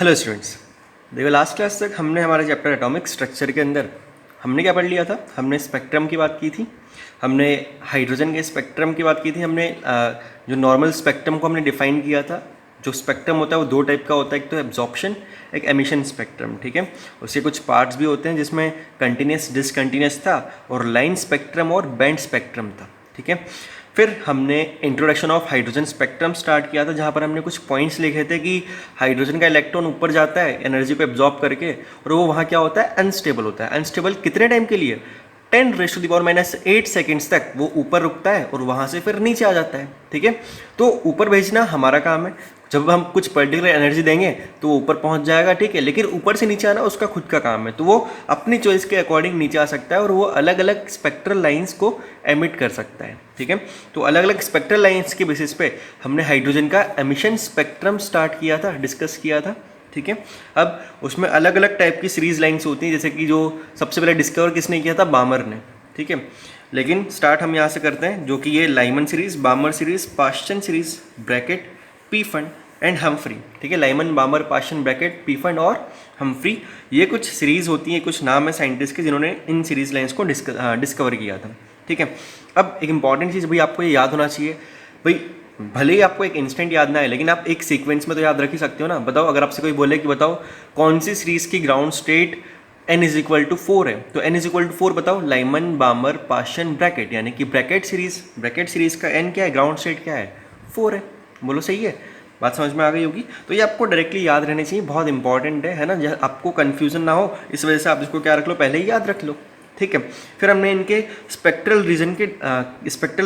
Hello students. देखो last class तक हमने हमारे चैप्टर एटॉमिक स्ट्रक्चर के अंदर हमने क्या पढ़ लिया था। हमने स्पेक्ट्रम की बात की थी, हमने हाइड्रोजन के स्पेक्ट्रम की बात की थी, हमने जो नॉर्मल स्पेक्ट्रम को हमने डिफाइन किया था। जो स्पेक्ट्रम होता है वो दो टाइप का होता है, एक तो एब्जॉर्प्शन, एक एमिशन स्पेक्ट्रम। ठीक है, उसके कुछ पार्ट्स भी होते हैं जिसमें कंटिन्यूस, डिसकंटिन्यूस था, और लाइन स्पेक्ट्रम और बैंड स्पेक्ट्रम था। ठीक है, फिर हमने introduction of hydrogen spectrum start किया था, जहाँ पर हमने कुछ पॉइंट्स लिखे थे कि हाइड्रोजन का इलेक्ट्रॉन ऊपर जाता है एनर्जी को एब्जॉर्ब करके, और वो वहाँ क्या होता है, अनस्टेबल होता है। अनस्टेबल कितने टाइम के लिए? 10⁻⁻8 सेकेंड्स तक वो ऊपर रुकता है और वहाँ से फिर नीचे आ जाता है। ठीक है, तो ऊपर भेजना हमारा काम है। जब हम कुछ पर्टिकुलर एनर्जी देंगे तो वो ऊपर पहुंच जाएगा, ठीक है, लेकिन ऊपर से नीचे आना उसका खुद का काम है, तो वो अपनी चॉइस के अकॉर्डिंग नीचे आ सकता है और वो अलग अलग स्पेक्ट्रल लाइंस को एमिट कर सकता है। ठीक है, तो अलग अलग स्पेक्ट्रल लाइंस के बेसिस पे हमने हाइड्रोजन का एमिशन स्पेक्ट्रम स्टार्ट किया था, डिस्कस किया था। ठीक है, अब उसमें अलग अलग टाइप की सीरीज लाइंस होती हैं, जैसे कि जो सबसे पहले डिस्कवर किसने किया था, बामर ने। ठीक है, लेकिन स्टार्ट हम यहाँ से करते हैं, जो कि ये Lyman series, Balmer series, Paschen series bracket, Pfund and Humphrey. ठीक है, लाइमन, बामर, पाश्चन ब्रैकेट, पीफंड और हमफ्री, ये कुछ सीरीज होती हैं, कुछ नाम है साइंटिस्ट के जिन्होंने इन सीरीज लाइंस को डिस्कवर किया था। ठीक है, अब एक इंपॉर्टेंट चीज़ भाई आपको ये याद होना चाहिए, भाई भले ही आपको एक इंस्टेंट याद ना आए लेकिन आप एक सीक्वेंस में तो याद रख ही सकते हो ना। बताओ, अगर आपसे कोई बोले कि बताओ कौन सी सीरीज की ग्राउंड स्टेट n=4 है, तो n=4 बताओ, लाइमन, बामर, पाश्चन, ब्रैकेट, यानी कि ब्रैकेट सीरीज का n क्या है, ग्राउंड स्टेट क्या है, 4 है। बोलो सही है, बात समझ में आ गई होगी। तो ये आपको डायरेक्टली याद रहनी चाहिए, बहुत इंपॉर्टेंट है ना, आपको कन्फ्यूजन ना हो, इस वजह से आप इसको क्या रख लो, पहले ही याद रख लो। ठीक है, फिर हमने इनके स्पेक्ट्रल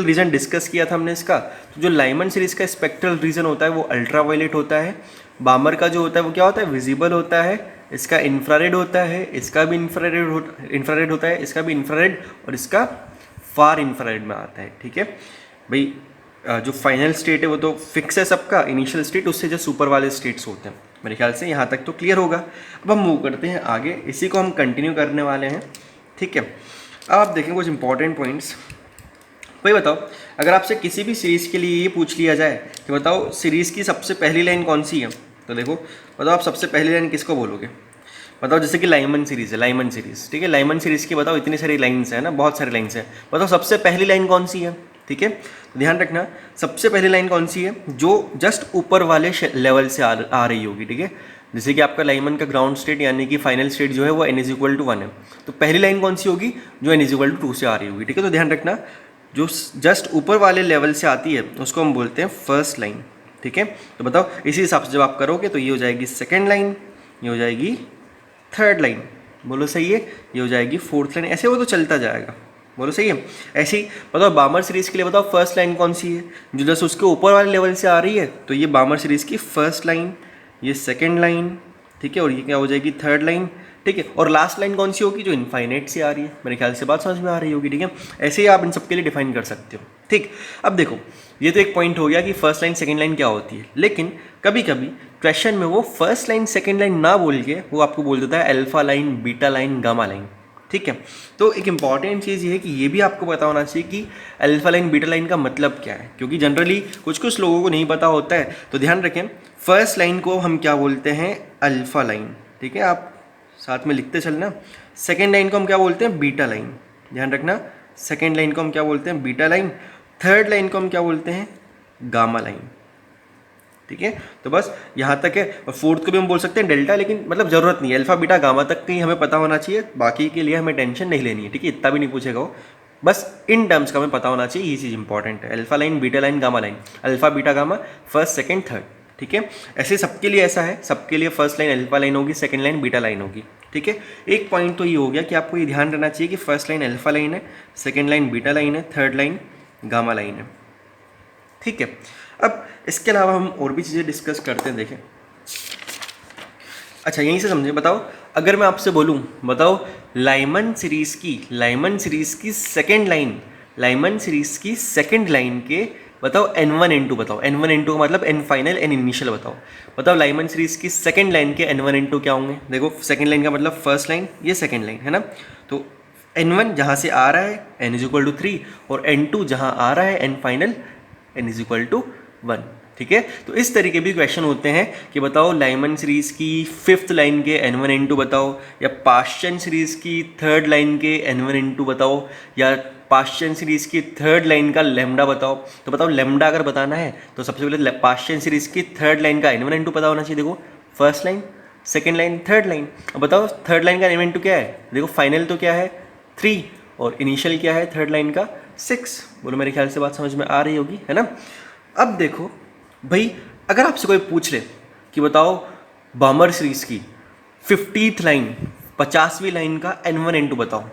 रीजन डिस्कस किया था हमने इसका। तो जो लाइमन सीरीज का स्पेक्ट्रल रीजन होता है वो अल्ट्रावायलेट होता है, बामर का जो होता है वो क्या होता है, विजिबल होता है, इसका इंफ्रारेड होता है, इसका भी इंफ्रारेड होता है, इसका भी इंफ्रारेड, और इसका फार इंफ्रारेड में आता है। ठीक है भाई, जो फाइनल स्टेट है वो तो फिक्स है सबका, इनिशियल स्टेट, उससे जो सुपर वाले स्टेट्स होते हैं। मेरे ख्याल से यहाँ तक तो क्लियर होगा। अब हम मूव करते हैं आगे, इसी को हम कंटिन्यू करने वाले हैं। ठीक है, अब आप देखें कुछ इंपॉर्टेंट पॉइंट्स। भाई बताओ, अगर आपसे किसी भी सीरीज़ के लिए ये पूछ लिया जाए कि बताओ सीरीज़ की सबसे पहली लाइन कौन सी है, तो देखो बताओ आप सबसे पहली लाइन किसको बोलोगे। बताओ, जैसे कि लाइमन सीरीज़ है, लाइमन सीरीज़, ठीक है, लाइमन सीरीज़ की बताओ इतनी सारी लाइन्स है ना, बहुत सारी लाइन्स है, बताओ सबसे पहली लाइन कौन सी है। ठीक है, तो ध्यान रखना सबसे पहली लाइन कौन सी है, जो जस्ट ऊपर वाले लेवल से आ रही होगी। ठीक है, जैसे कि आपका लाइमन का ग्राउंड स्टेट यानी कि फाइनल स्टेट जो है वो n=1 है, तो पहली लाइन कौन सी होगी, जो n=2 से आ रही होगी। ठीक है, तो ध्यान रखना जो जस्ट ऊपर वाले लेवल से आती है उसको हम बोलते हैं फर्स्ट लाइन। ठीक है, तो बताओ इसी हिसाब से जब आप करोगे तो ये हो जाएगी सेकेंड लाइन, ये हो जाएगी थर्ड लाइन, बोलो सही है, ये हो जाएगी फोर्थ लाइन, ऐसे वो तो चलता जाएगा। बोलो सही है। ऐसे ही बताओ बामर सीरीज़ के लिए बताओ फर्स्ट लाइन कौन सी है, जो जस्ट उसके ऊपर वाले लेवल से आ रही है, तो ये बामर सीरीज़ की फर्स्ट लाइन, ये सेकेंड लाइन, ठीक है, और ये क्या हो जाएगी थर्ड लाइन। ठीक है, और लास्ट लाइन कौन सी होगी, जो इनफाइनाइट से आ रही है। मेरे ख्याल से बात समझ में आ रही होगी। ठीक है, ऐसे ही आप इन सबके लिए डिफाइन कर सकते हो। ठीक, अब देखो ये तो एक पॉइंट हो गया कि फर्स्ट लाइन सेकंड लाइन क्या होती है, लेकिन कभी कभी क्वेश्चन में वो फर्स्ट लाइन सेकंड लाइन ना बोल के वो आपको बोल देता है alpha line, beta line, gamma line. ठीक है, तो एक इंपॉर्टेंट चीज़ ये है कि ये भी आपको पता होना चाहिए कि अल्फा लाइन, बीटा लाइन का मतलब क्या है, क्योंकि जनरली कुछ लोगों को नहीं पता होता है। तो ध्यान रखें, फर्स्ट लाइन को हम क्या बोलते हैं, अल्फा लाइन। ठीक है, आप साथ में लिखते चलना। सेकेंड लाइन को हम क्या बोलते हैं, बीटा लाइन। ध्यान रखना, सेकेंड लाइन को हम क्या बोलते हैं, बीटा लाइन। थर्ड लाइन को हम क्या बोलते हैं, गामा लाइन। ठीक है, तो बस यहाँ तक है, और फोर्थ को भी हम बोल सकते हैं डेल्टा, लेकिन मतलब ज़रूरत नहीं है, अल्फा बीटा गामा तक की हमें पता होना चाहिए, बाकी के लिए हमें टेंशन नहीं लेनी है। ठीक है, इतना भी नहीं पूछेगा वो, बस इन टर्म्स का हमें पता होना चाहिए, ये चीज़ इंपॉर्टेंट है। Alpha line, beta line, gamma line, alpha beta gamma, first second third. ठीक है, ऐसे सबके लिए ऐसा है, सबके लिए फर्स्ट लाइन अल्फा लाइन होगी, सेकेंड लाइन बीटा लाइन होगी। ठीक है, एक पॉइंट तो ये हो गया कि आपको ये ध्यान रखना चाहिए कि फर्स्ट लाइन अल्फा लाइन है, सेकेंड लाइन बीटा लाइन है, थर्ड लाइन गामा लाइन है। ठीक है, अब इसके अलावा हम और भी चीज़ें डिस्कस करते हैं। देखें, अच्छा यहीं से समझे, बताओ अगर मैं आपसे बोलूं, बताओ लाइमन सीरीज़ की सेकेंड लाइन, लाइमन सीरीज़ की सेकेंड लाइन के बताओ n1 n2 बताओ, n1 n2 का मतलब n फाइनल n इनिशियल बताओ लाइमन सीरीज़ की सेकेंड लाइन के n1 n2 क्या होंगे। देखो सेकेंड लाइन का मतलब फर्स्ट लाइन, ये सेकेंड लाइन है ना, तो n1 जहाँ से आ रहा है n=3, और n2 जहाँ आ रहा है n फाइनल n=1। ठीक है। तो इस तरीके भी क्वेश्चन होते हैं कि बताओ लाइमन सीरीज की 5th लाइन के n1 n2 बताओ, या पाश्चन सीरीज की 3rd लाइन के n1 n2 बताओ, या पाश्चन सीरीज की 3rd लाइन का लेमडा बताओ। तो बताओ लेमडा अगर बताना है तो सबसे पहले पाश्चन सीरीज की 3rd लाइन का n1 n2 पता होना चाहिए। देखो first line, second line, third line. अब बताओ थर्ड लाइन का n1 n2 क्या है, देखो फाइनल तो क्या है 3 और इनिशियल क्या है थर्ड लाइन का 6। बोलो मेरे ख्याल से बात समझ में आ रही होगी, है ना। अब देखो भाई, अगर आपसे कोई पूछ ले कि बताओ बामर सीरीज की 50th लाइन, 50वीं लाइन का n1 n2 बताओ,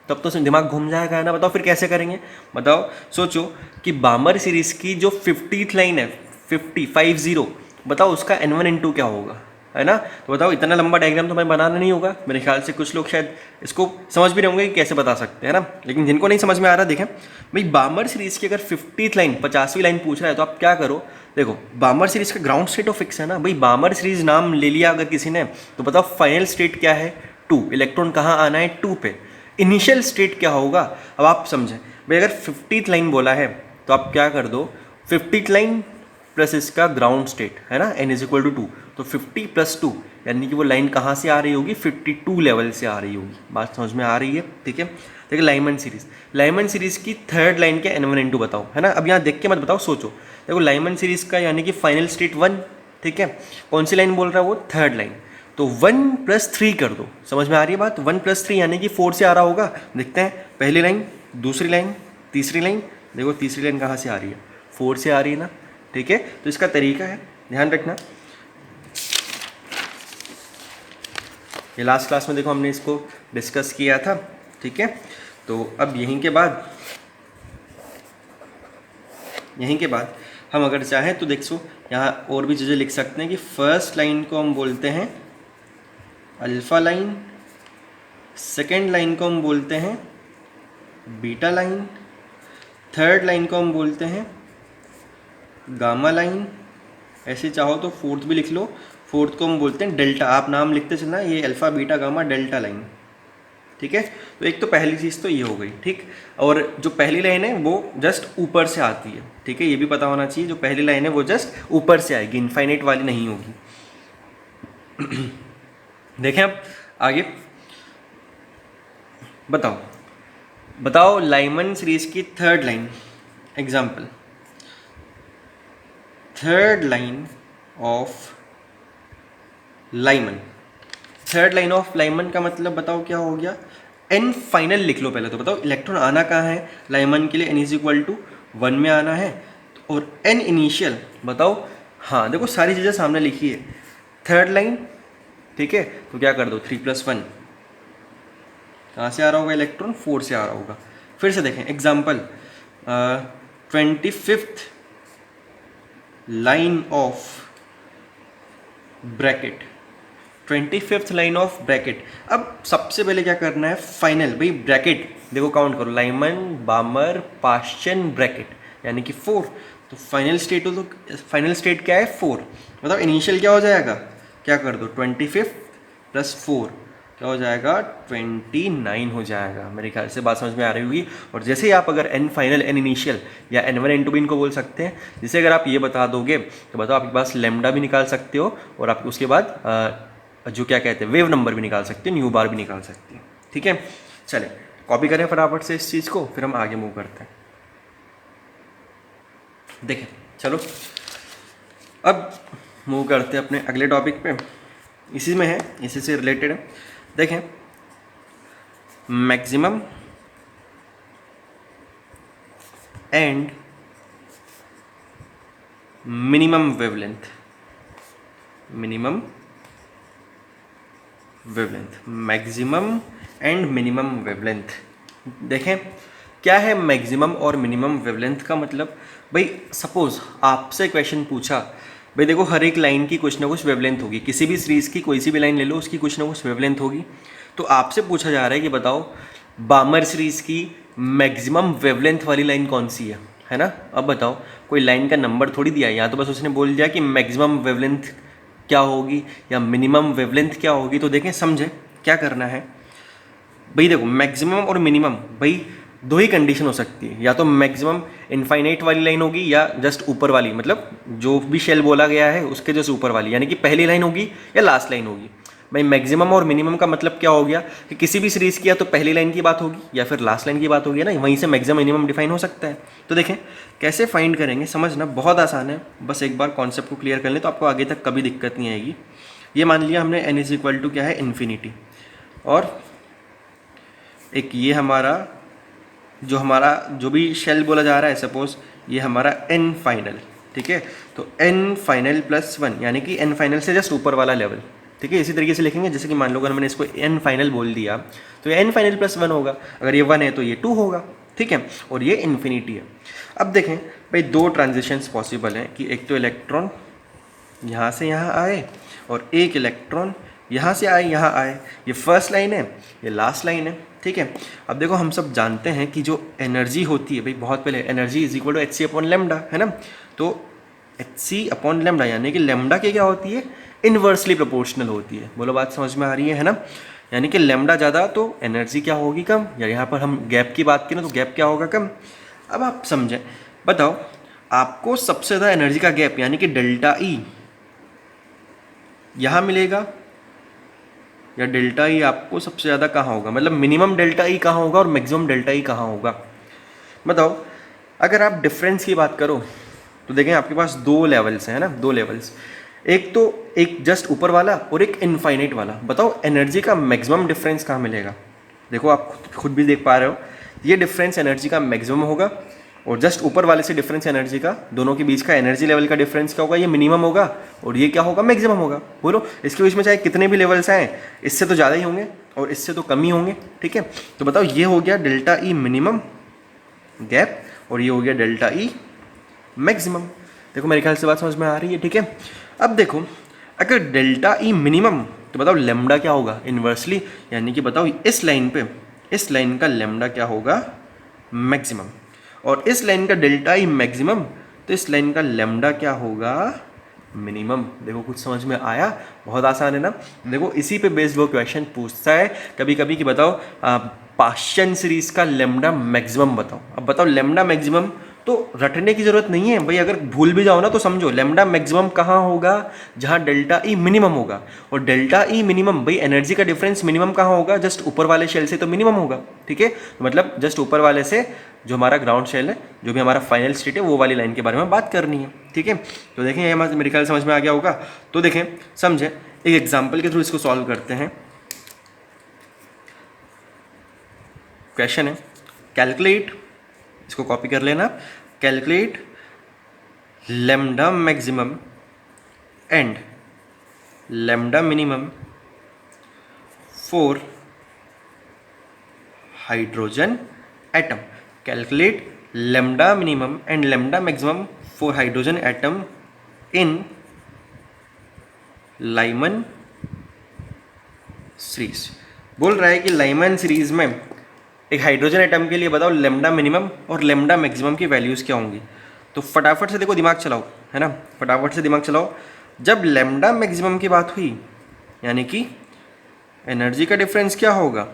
तब तो दिमाग घूम जाएगा, है ना। बताओ फिर कैसे करेंगे, बताओ सोचो कि बामर सीरीज की जो 50th लाइन है 50 बताओ उसका n1 n2 क्या होगा, है ना। तो बताओ इतना लंबा डायग्राम तो हमें बनाना नहीं होगा। मेरे ख्याल से कुछ लोग शायद इसको समझ भी नहीं होंगे कि कैसे बता सकते हैं ना, लेकिन जिनको नहीं समझ में आ रहा देखें भाई, बामर सीरीज की अगर 50th लाइन 50वीं लाइन पूछ रहा है तो आप क्या करो, देखो बामर सीरीज का ग्राउंड स्टेट ऑफ फिक्स है ना भाई, बामर सीरीज नाम ले लिया अगर किसी ने तो बताओ फाइनल स्टेट क्या है 2, इलेक्ट्रॉन कहाँ आना है 2 पे, इनिशियल स्टेट क्या होगा। अब आप समझें भाई, अगर 50th लाइन बोला है तो आप क्या कर दो 50th लाइन प्लस इसका ग्राउंड स्टेट, है ना, n = 2, तो 50 + 2 यानी कि वो लाइन कहाँ से आ रही होगी 52 लेवल से आ रही होगी। बात समझ में आ रही है, ठीक है। देखिए लाइमन सीरीज की 3rd लाइन के n1 n2 बताओ, है ना। अब यहाँ देख के मत बताओ, सोचो। देखो लाइमन सीरीज का यानी कि फाइनल स्टेट 1, ठीक है। कौन सी लाइन बोल रहा है वो 3rd लाइन, तो 1 + 3 कर दो। समझ में आ रही है बात, 1 + 3 यानी कि 4 से आ रहा होगा। देखते हैं पहली लाइन, दूसरी लाइन, तीसरी लाइन। देखो तीसरी लाइन कहाँ से आ रही है 4 से आ रही है ना, ठीक है। तो इसका तरीका है, ध्यान रखना, ये लास्ट क्लास में देखो हमने इसको डिस्कस किया था, ठीक है। तो अब यहीं के बाद हम अगर चाहें तो देखो यहाँ और भी चीज़ें लिख सकते हैं कि फर्स्ट लाइन को हम बोलते हैं अल्फ़ा लाइन, सेकेंड लाइन को हम बोलते हैं बीटा लाइन, थर्ड लाइन को हम बोलते हैं गामा लाइन, ऐसे चाहो तो फोर्थ भी लिख लो, फोर्थ को हम बोलते हैं डेल्टा। आप नाम लिखते चलना, ये alpha beta gamma delta line, ठीक है। तो एक तो पहली चीज़ तो ये हो गई, ठीक। और जो पहली लाइन है वो जस्ट ऊपर से आती है, ठीक है, ये भी पता होना चाहिए। जो पहली लाइन है वो जस्ट ऊपर से आएगी, इनफाइनाइट वाली नहीं होगी। देखें अब आगे, बताओ लाइमन सीरीज की 3rd line, example, 3rd line of Lyman. 3rd line of Lyman का मतलब बताओ क्या हो गया, n फाइनल लिख लो पहले। तो बताओ इलेक्ट्रॉन आना कहाँ है लाइमन के लिए, n = 1 में आना है, और n इनिशियल बताओ। हाँ देखो सारी चीज़ें सामने लिखी है, 3rd लाइन, ठीक है। तो क्या कर दो 3 + 1, कहाँ से आ रहा होगा इलेक्ट्रॉन 4 से आ रहा होगा। फिर से देखें example, 25th line of bracket, 25th line of bracket. अब सबसे पहले क्या करना है, फाइनल भाई ब्रैकेट देखो काउंट करो, लाइमन बामर पाश्चन ब्रैकेट यानी कि 4। तो फाइनल स्टेट हो, तो फाइनल स्टेट क्या है 4। मतलब इनिशियल क्या हो जाएगा, क्या कर दो 25 + 4 क्या हो जाएगा 29 हो जाएगा। मेरे ख्याल से बात समझ में आ रही होगी। और जैसे ही आप अगर n फाइनल n इनिशियल या n1 n2 भी इनको बोल सकते हैं, जैसे अगर आप ये बता दोगे तो बताओ आपके पास लेमडा भी निकाल सकते हो, और आप उसके बाद जो क्या कहते हैं वेव नंबर भी निकाल सकते हो, न्यू बार भी निकाल सकते हो, ठीक है। चले कॉपी करें फटाफट से इस चीज़ को, फिर हम आगे मूव करते हैं। देखें चलो अब मूव करते हैं अपने अगले टॉपिक पे, इसी में है, इसी से रिलेटेड है। देखें maximum and minimum wavelength, maximum and minimum wavelength. देखें क्या है मैक्सिमम और मिनिमम वेवलेंथ का मतलब। भाई सपोज आपसे क्वेश्चन पूछा, भाई देखो हर एक लाइन की कुछ ना कुछ वेवलेंथ होगी, किसी भी सीरीज़ की कोई सी भी लाइन ले लो उसकी कुछ ना कुछ वेवलेंथ होगी। तो आपसे पूछा जा रहा है कि बताओ बामर सीरीज़ की मैक्सिमम वेवलेंथ वाली लाइन कौन सी है ना। अब बताओ कोई लाइन का नंबर थोड़ी दिया है, यहाँ तो बस उसने बोल दिया कि मैक्सिमम वेवलेंथ क्या होगी या मिनिमम वेवलेंथ क्या होगी। तो देखें समझे क्या करना है भाई, देखो मैक्सिमम और मिनिमम, भाई दो ही कंडीशन हो सकती है, या तो मैक्सिमम इनफाइनाइट वाली लाइन होगी या जस्ट ऊपर वाली, मतलब जो भी शेल बोला गया है उसके जस्ट ऊपर वाली, यानी कि पहली लाइन होगी या लास्ट लाइन होगी। भाई मैक्सिमम और मिनिमम का मतलब क्या हो गया कि किसी भी सीरीज़ की या तो पहली लाइन की बात होगी या फिर लास्ट लाइन की बात होगी ना, वहीं से मैक्सिमम मिनिमम डिफाइन हो सकता है। तो देखें कैसे फाइंड करेंगे, समझना बहुत आसान है, बस एक बार कॉन्सेप्ट को क्लियर कर लें तो आपको आगे तक कभी दिक्कत नहीं आएगी। ये मान लिया हमने n इज इक्वल टू क्या है, इन्फिनिटी, और एक ये हमारा जो भी शेल बोला जा रहा है, सपोज ये हमारा n फाइनल, ठीक है। तो n फाइनल प्लस 1 यानी कि n फाइनल से जस्ट ऊपर वाला लेवल, ठीक है। इसी तरीके से लिखेंगे जैसे कि मान लो अगर मैंने इसको n फाइनल बोल दिया तो ये n फाइनल प्लस 1 होगा, अगर ये 1 है तो ये 2 होगा, ठीक है, और ये इन्फिनिटी है। अब देखें भाई दो ट्रांजिशंस पॉसिबल हैं कि एक तो इलेक्ट्रॉन यहाँ से यहाँ आए और एक इलेक्ट्रॉन यहाँ से आए यहाँ आए, ये फर्स्ट लाइन है, ये लास्ट लाइन है, ठीक है। अब देखो हम सब जानते हैं कि जो एनर्जी होती है भाई, बहुत पहले energy is equal to H C upon lambda, है ना। तो एच सी अपॉन लेमडा यानी कि लेमडा की क्या होती है, इन्वर्सली प्रोपोर्शनल होती है। बोलो बात समझ में आ रही है ना। यानी कि लेमडा ज़्यादा तो एनर्जी क्या होगी कम, या यहाँ पर हम गैप की बात करें तो गैप क्या होगा कम। अब आप समझें, बताओ आपको सबसे ज़्यादा एनर्जी का गैप यानी कि डेल्टा ई यहाँ मिलेगा या डेल्टा ई आपको सबसे ज़्यादा कहाँ होगा, मतलब मिनिमम डेल्टा ई कहाँ होगा और मैक्सिमम डेल्टा ई कहाँ होगा। बताओ अगर आप डिफरेंस की बात करो तो देखें आपके पास दो लेवल्स हैं, है ना, दो लेवल्स, एक तो एक जस्ट ऊपर वाला और एक इनफाइनाइट वाला। बताओ एनर्जी का मैक्सिमम डिफरेंस कहाँ मिलेगा। देखो आप खुद भी देख पा रहे हो, ये डिफरेंस एनर्जी का मैक्सिमम होगा और जस्ट ऊपर वाले से डिफरेंस एनर्जी का, दोनों के बीच का एनर्जी लेवल का डिफरेंस क्या होगा, ये मिनिमम होगा और ये क्या होगा, मैक्सिमम होगा। बोलो इसके बीच में चाहे कितने भी लेवल्स आए, इससे तो ज़्यादा ही होंगे और इससे तो कम ही होंगे, ठीक है। तो बताओ ये हो गया डेल्टा ई मिनिमम गैप और ये हो गया डेल्टा ई मैक्सिमम। देखो मेरे ख्याल से बात समझ में आ रही है, ठीक है। अब देखो अगर डेल्टा ई मिनिमम तो बताओ लेमडा क्या होगा, इन्वर्सली, यानी कि बताओ इस लाइन पे, इस लाइन का लेमडा क्या होगा, मैक्सिमम, और इस लाइन का डेल्टा ई मैक्सिमम तो इस लाइन का लेमडा क्या होगा, मिनिमम। देखो कुछ समझ में आया, बहुत आसान है ना। देखो इसी पे बेस्ड वो क्वेश्चन पूछता है कभी कभी कि बताओ पाश्चन सीरीज का लेमडा मैक्सिमम बताओ। अब बताओ लेमडा मैक्सिमम तो रटने की जरूरत नहीं है भाई, अगर भूल भी जाओ ना तो समझो लेमडा मैक्सिमम कहाँ होगा, जहाँ डेल्टा ई मिनिमम होगा, और डेल्टा ई मिनिमम भाई एनर्जी का डिफरेंस मिनिमम कहाँ होगा, जस्ट ऊपर वाले शेल से तो मिनिमम होगा, ठीक है। तो मतलब जस्ट ऊपर वाले से जो हमारा ग्राउंड शेल है, जो भी हमारा फाइनल स्टेट है, वो वाली लाइन के बारे में बात करनी है, ठीक है। तो देखें ये मेरे ख्याल समझ में आ गया होगा। तो देखें समझें, एक एग्जाम्पल के थ्रू इसको सॉल्व करते हैं। क्वेश्चन है कैलकुलेट, इसको कॉपी कर लेना, calculate lambda maximum and lambda minimum for hydrogen atom. Calculate lambda minimum and lambda maximum for hydrogen atom in Lyman series. बोल रहा है कि लाइमन सीरीज में एक हाइड्रोजन एटम के लिए बताओ लेमडा मिनिमम और लेमडा मैक्सिमम की वैल्यूज़ क्या होंगी। तो फटाफट से देखो दिमाग चलाओ, है ना, फटाफट से दिमाग चलाओ। जब लेमडा मैक्सिमम की बात हुई यानी कि एनर्जी का डिफरेंस क्या होगा,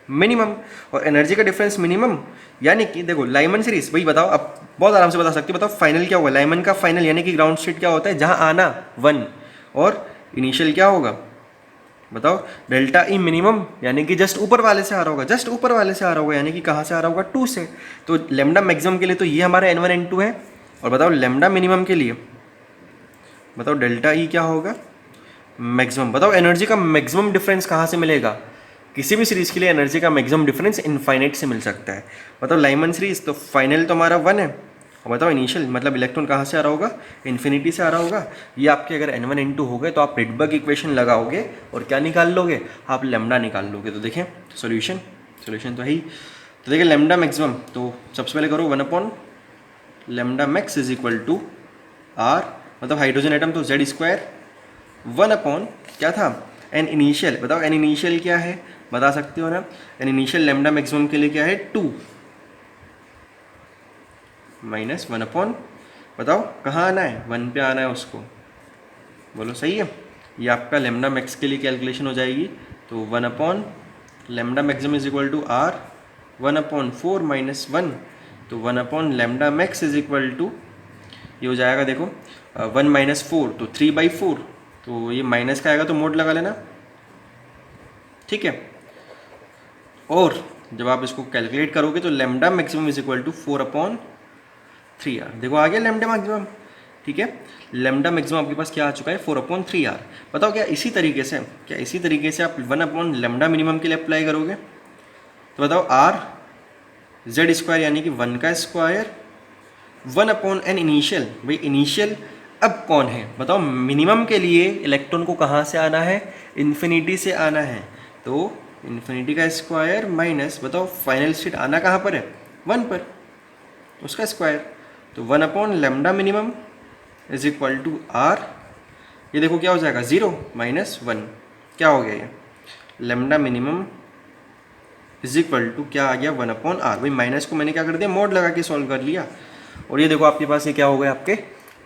मिनिमम, और एनर्जी का डिफरेंस मिनिमम यानी कि देखो लाइमन सीरीज भाई बताओ, अब बहुत आराम से बता सकते हो। बताओ फाइनल क्या होगा, लाइमन का फाइनल यानी कि ग्राउंड स्टेट क्या होता है, जहाँ आना 1, और इनिशियल क्या होगा, बताओ डेल्टा ई मिनिमम यानी कि जस्ट ऊपर वाले से आ रहा होगा, जस्ट ऊपर वाले से आ रहा होगा, यानी कि कहाँ से आ रहा होगा, 2 से। तो लेमडा मैक्सिमम के लिए तो ये हमारा n1 n2 है, और बताओ लेमडा मिनिमम के लिए बताओ डेल्टा ई क्या होगा, मैक्सिमम। बताओ एनर्जी का मैक्सिमम डिफरेंस कहाँ से मिलेगा, किसी भी सीरीज के लिए एनर्जी का मैक्सिमम डिफरेंस इनफाइनाइट से मिल सकता है। बताओ लाइमन सीरीज तो फाइनल तो हमारा 1 है, और बताओ इनिशियल मतलब इलेक्ट्रॉन कहाँ से आ रहा होगा, इन्फिनिटी से आ रहा होगा। ये आपके अगर n1 n2 हो गए तो आप रिडबर्ग इक्वेशन लगाओगे और क्या निकाल लोगे, आप लेमडा निकाल लोगे। तो देखें सॉल्यूशन तो है ही। तो देखिए लेमडा मैक्सिमम, तो सबसे पहले करो 1 upon lambda max is equal to r, मतलब हाइड्रोजन एटम तो z², 1 अपॉन क्या था, एन इनिशियल। बताओ एन इनिशियल क्या है, बता सकते हो ना, एन इनिशियल लेमडा मैक्सिमम के लिए क्या है, 2 माइनस 1 अपॉन, बताओ कहाँ आना है, 1 पे आना है उसको, बोलो सही है। ये आपका लेमडा मैक्स के लिए कैलकुलेशन हो जाएगी। तो 1 upon lambda maximum is equal to r 1/4 minus 1, तो 1/λ मैक्स इज इक्वल टू, ये हो जाएगा देखो 1 माइनस 4 तो 3/4, तो ये माइनस का आएगा तो मोड लगा लेना, ठीक है। और जब आप इसको कैलकुलेट करोगे तो lambda maximum is equal to 4/3r। देखो आ गया लैम्डा मैक्सिमम, ठीक है। लैम्डा मैक्सिमम आपके पास क्या आ चुका है, 4/3r। बताओ क्या इसी तरीके से आप 1/λ मिनिमम के लिए अप्लाई करोगे, तो बताओ r z² यानी कि 1 का स्क्वायर 1/n इनिशियल। भाई इनिशियल अब कौन है बताओ, मिनिमम के लिए इलेक्ट्रॉन को कहाँ से आना है, इन्फिनिटी से आना है, तो इन्फिनिटी का स्क्वायर माइनस बताओ फाइनल स्टेट आना कहाँ पर है, 1 पर, उसका स्क्वायर, तो 1/λ minimum is equal to r। ये देखो क्या हो जाएगा 0 माइनस 1, क्या हो गया ये, lambda minimum is equal to क्या आ गया 1/r। भाई माइनस को मैंने क्या कर दिया, मोड लगा के सॉल्व कर लिया, और ये देखो आपके पास ये क्या हो गए, आपके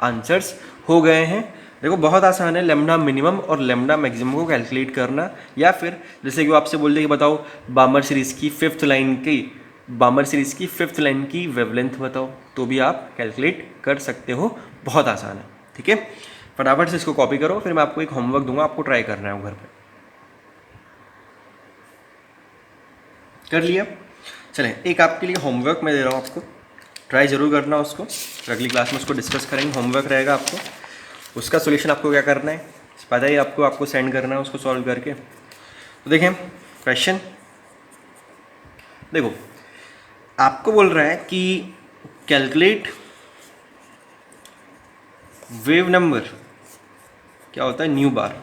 आंसर्स हो गए हैं। देखो बहुत आसान है लैम्डा मिनिमम और लैम्डा मैक्सिमम को कैलकुलेट करना, या फिर जैसे कि वो आपसे बोल दे कि बताओ बामर सीरीज़ की फिफ्थ लाइन की वेवलेंथ बताओ, तो भी आप कैलकुलेट कर सकते हो, बहुत आसान है, ठीक है। फटाफट से इसको कॉपी करो, फिर मैं आपको एक होमवर्क दूंगा, आपको ट्राई करना है घर पर। कर लिया, चलें एक आपके लिए होमवर्क मैं दे रहा हूँ आपको, ट्राई ज़रूर करना उसको, अगली क्लास में उसको डिस्कस करेंगे। होमवर्क रहेगा आपको, उसका सॉल्यूशन आपको क्या करना है पता ही आपको सेंड करना है उसको सॉल्व करके। तो देखें क्वेश्चन, देखो आपको बोल रहा है कि कैलकुलेट वेव नंबर, क्या होता है new bar,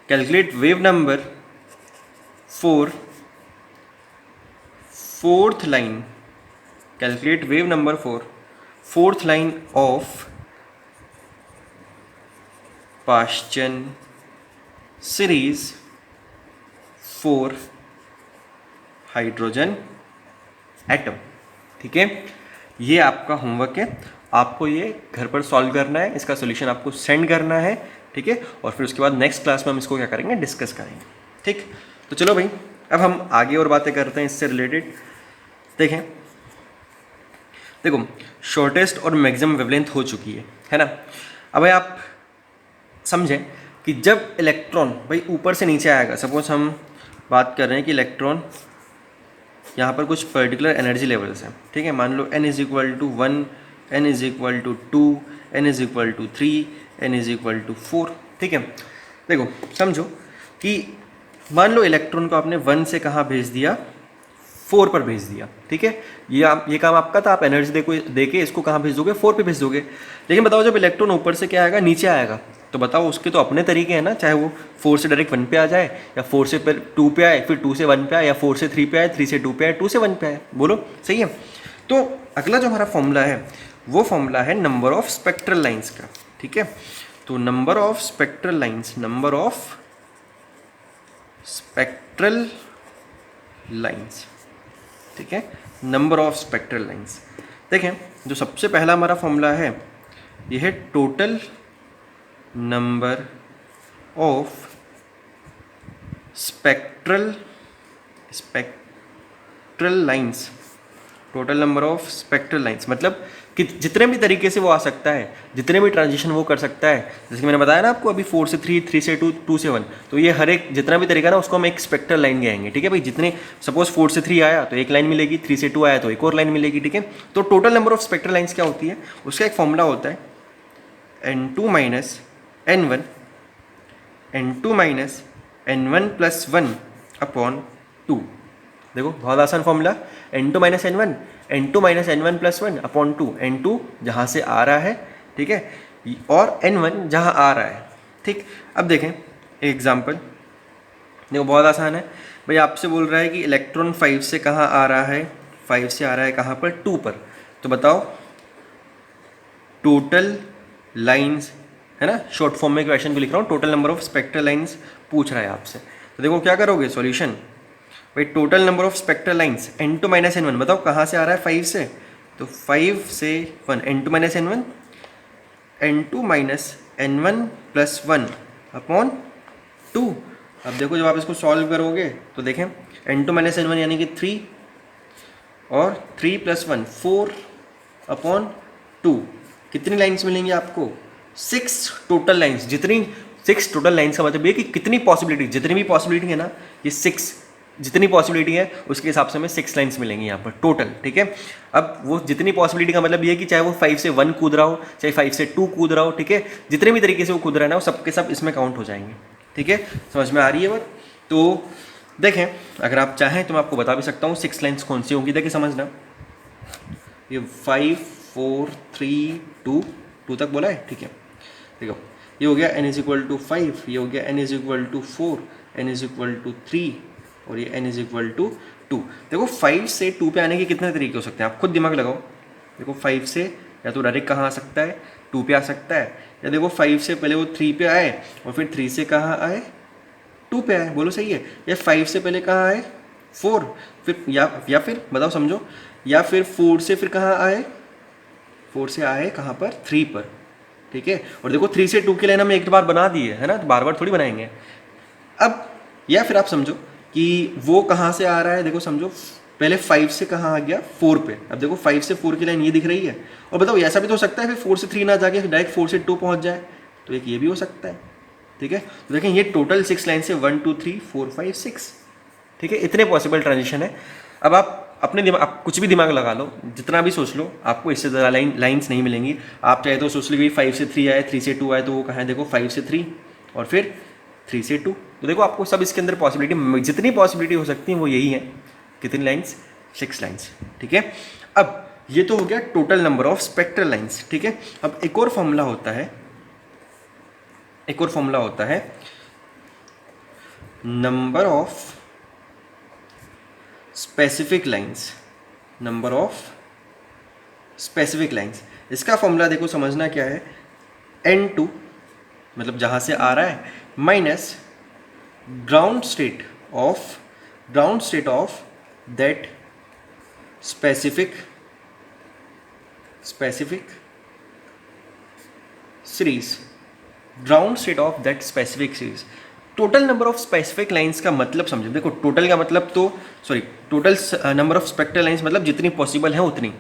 calculate wave number for fourth line, calculate wave number for fourth line of पाश्चन series for hydrogen atom, ठीक है। ये आपका होमवर्क है, आपको ये घर पर सॉल्व करना है, इसका सॉल्यूशन आपको सेंड करना है, ठीक है। और फिर उसके बाद नेक्स्ट क्लास में हम इसको क्या करेंगे, डिस्कस करेंगे, ठीक। तो चलो भाई अब हम आगे और बातें करते हैं इससे रिलेटेड। देखें देखो शॉर्टेस्ट और मैक्सिमम वेवलेंथ हो चुकी है ना। अब भाई आप समझें कि जब इलेक्ट्रॉन भाई ऊपर से नीचे आएगा, सपोज हम बात कर रहे हैं कि इलेक्ट्रॉन यहाँ पर कुछ पर्टिकुलर एनर्जी लेवल्स हैं, ठीक है। मान लो n is equal to 1, n is equal to 2, n is equal to 3, n is equal to 4, ठीक है। देखो समझो कि मान लो इलेक्ट्रॉन को आपने 1 से कहाँ भेज दिया, 4 पर भेज दिया, ठीक है। ये काम आपका था, आप एनर्जी दे के इसको कहाँ भेज दोगे, 4 पे भेज दोगे। लेकिन बताओ जब इलेक्ट्रॉन ऊपर से क्या आएगा, नीचे आएगा, तो बताओ उसके तो अपने तरीके हैं ना, चाहे वो 4 से डायरेक्ट 1 पे आ जाए, या 4 से 2 पे आए, फिर 2 से 1 पे आए, या 4 से 3 पे आए, 3 से 2 पे आए, 2 से 1 पे आए, बोलो सही है। तो अगला जो हमारा फॉर्मूला है वो फॉर्मूला है नंबर ऑफ स्पेक्ट्रल लाइन्स का, ठीक है। तो number of spectral lines, number of spectral lines, ठीक है, नंबर ऑफ स्पेक्ट्रल लाइन्स। देखें जो सबसे पहला हमारा फॉर्मूला है ये है total number of spectral lines, total number of spectral lines मतलब कि जितने भी तरीके से वो आ सकता है, जितने भी ट्रांजिशन वो कर सकता है, जैसे कि मैंने बताया ना आपको अभी 4 से 3, 3 से 2, 2 से 1, तो ये हर एक जितना भी तरीका ना उसको हम एक स्पेक्ट्रल लाइन कहेंगे, ठीक है भाई। जितने सपोज 4 से 3 आया तो एक लाइन मिलेगी, 3 से 2 आया तो एक और लाइन मिलेगी, ठीक है। तो total number of spectral lines क्या होती है, उसका एक फॉर्मूला होता है n2 minus n1 plus 1 upon 2। देखो बहुत आसान formula, n2 minus n1 plus 1 upon 2, n2 जहाँ से आ रहा है, ठीक है, और n1 जहाँ आ रहा है, ठीक। अब देखें एग्जाम्पल, देखो बहुत आसान है भाई, आपसे बोल रहा है कि इलेक्ट्रॉन 5 से कहाँ आ रहा है, 5 से आ रहा है कहाँ पर, 2 पर। तो बताओ टोटल लाइन्स, है ना, शॉर्ट फॉर्म में क्वेश्चन को लिख रहा हूँ, total number of spectral lines पूछ रहा है आपसे। तो देखो क्या करोगे सॉल्यूशन, भाई total number of spectral lines n2 minus n1, बताओ कहाँ से आ रहा है, 5 से, तो 5 से 1, n2 minus n1 plus 1 upon 2। अब देखो जब आप इसको सॉल्व करोगे तो देखें n2 माइनस n1 यानी कि 3, और 3 + 1 4/2 कितनी लाइन्स मिलेंगी आपको? 6 टोटल लाइन्स। जितनी 6 टोटल लाइन्स का मतलब ये कि कितनी पॉसिबिलिटी, जितनी भी पॉसिबिलिटी है ना, ये 6 जितनी पॉसिबिलिटी है उसके हिसाब से हमें 6 लाइन्स मिलेंगी यहाँ पर टोटल, ठीक है। अब वो जितनी पॉसिबिलिटी का मतलब ये है कि चाहे वो 5 से 1 कूद रहा हो, चाहे 5 से 2 कूद रहा हो, ठीक है, जितने भी तरीके से वो कूद रहा है ना, वो सबके सब इसमें काउंट हो जाएंगे, ठीक है। समझ में आ रही है बात? तो देखें, अगर आप चाहें तो मैं आपको बता भी सकता हूँ 6 लाइन्स कौन सी होंगी। देखिए समझना, ये 5 4 3 2 2 तक बोला है, ठीक है। देखो ये हो गया n = 5, ये हो गया n = 4, n = 3 और ये n = 2। देखो 5 से 2 पे आने के कितने तरीके हो सकते हैं, आप खुद दिमाग लगाओ। देखो 5 से या तो डायरेक्ट कहाँ आ सकता है, 2 पे आ सकता है, या देखो 5 से पहले वो 3 पे आए और फिर 3 से कहाँ आए, 2 पे आए, बोलो सही है। या 5 से पहले कहाँ आए, 4, फिर या फिर बताओ समझो, या फिर 4 से फिर कहाँ आए, 4 से आए कहाँ पर, 3 पर, ठीक है। और देखो 3 से 2 की लाइन हमने एक बार बना दी है ना, तो बार बार थोड़ी बनाएंगे। अब या फिर आप समझो कि वो कहाँ से आ रहा है, देखो समझो पहले 5 से कहाँ आ गया, 4 पे। अब देखो 5 से 4 की लाइन ये दिख रही है, और बताओ ऐसा भी तो हो सकता है फिर 4 से 3 ना जाके डायरेक्ट 4 से 2 पहुँच जाए, तो एक ये भी हो सकता है, ठीक है। तो देखें ये टोटल 6 लाइन से 1 2 3 4 5 6, ठीक है, इतने पॉसिबल ट्रांजिशन है। अब आप अपने दिमाग, आप कुछ भी दिमाग लगा लो, जितना भी सोच लो, आपको इससे ज़्यादा लाइन्स नहीं मिलेंगी। आप चाहे तो सोच लो कि 5 से 3 आए, 3 से 2 आए, तो वो कहाँ है, देखो 5 से 3 और फिर 3 से 2। तो देखो आपको सब इसके अंदर पॉसिबिलिटी, जितनी पॉसिबिलिटी हो सकती है वो यही है। कितनी लाइन्स, 6 लाइन्स, ठीक है। अब ये तो हो गया total number of spectral lines, ठीक है। अब एक और फॉर्मूला होता है, number of specific lines, number of specific lines. इसका फॉर्मूला देखो समझना क्या है, n2 मतलब जहाँ से आ रहा है minus ground state of that specific series, ground state of that specific series. Total number of specific lines का मतलब समझो, देखो टोटल का मतलब तो total number of spectral lines मतलब जितनी पॉसिबल है उतनी।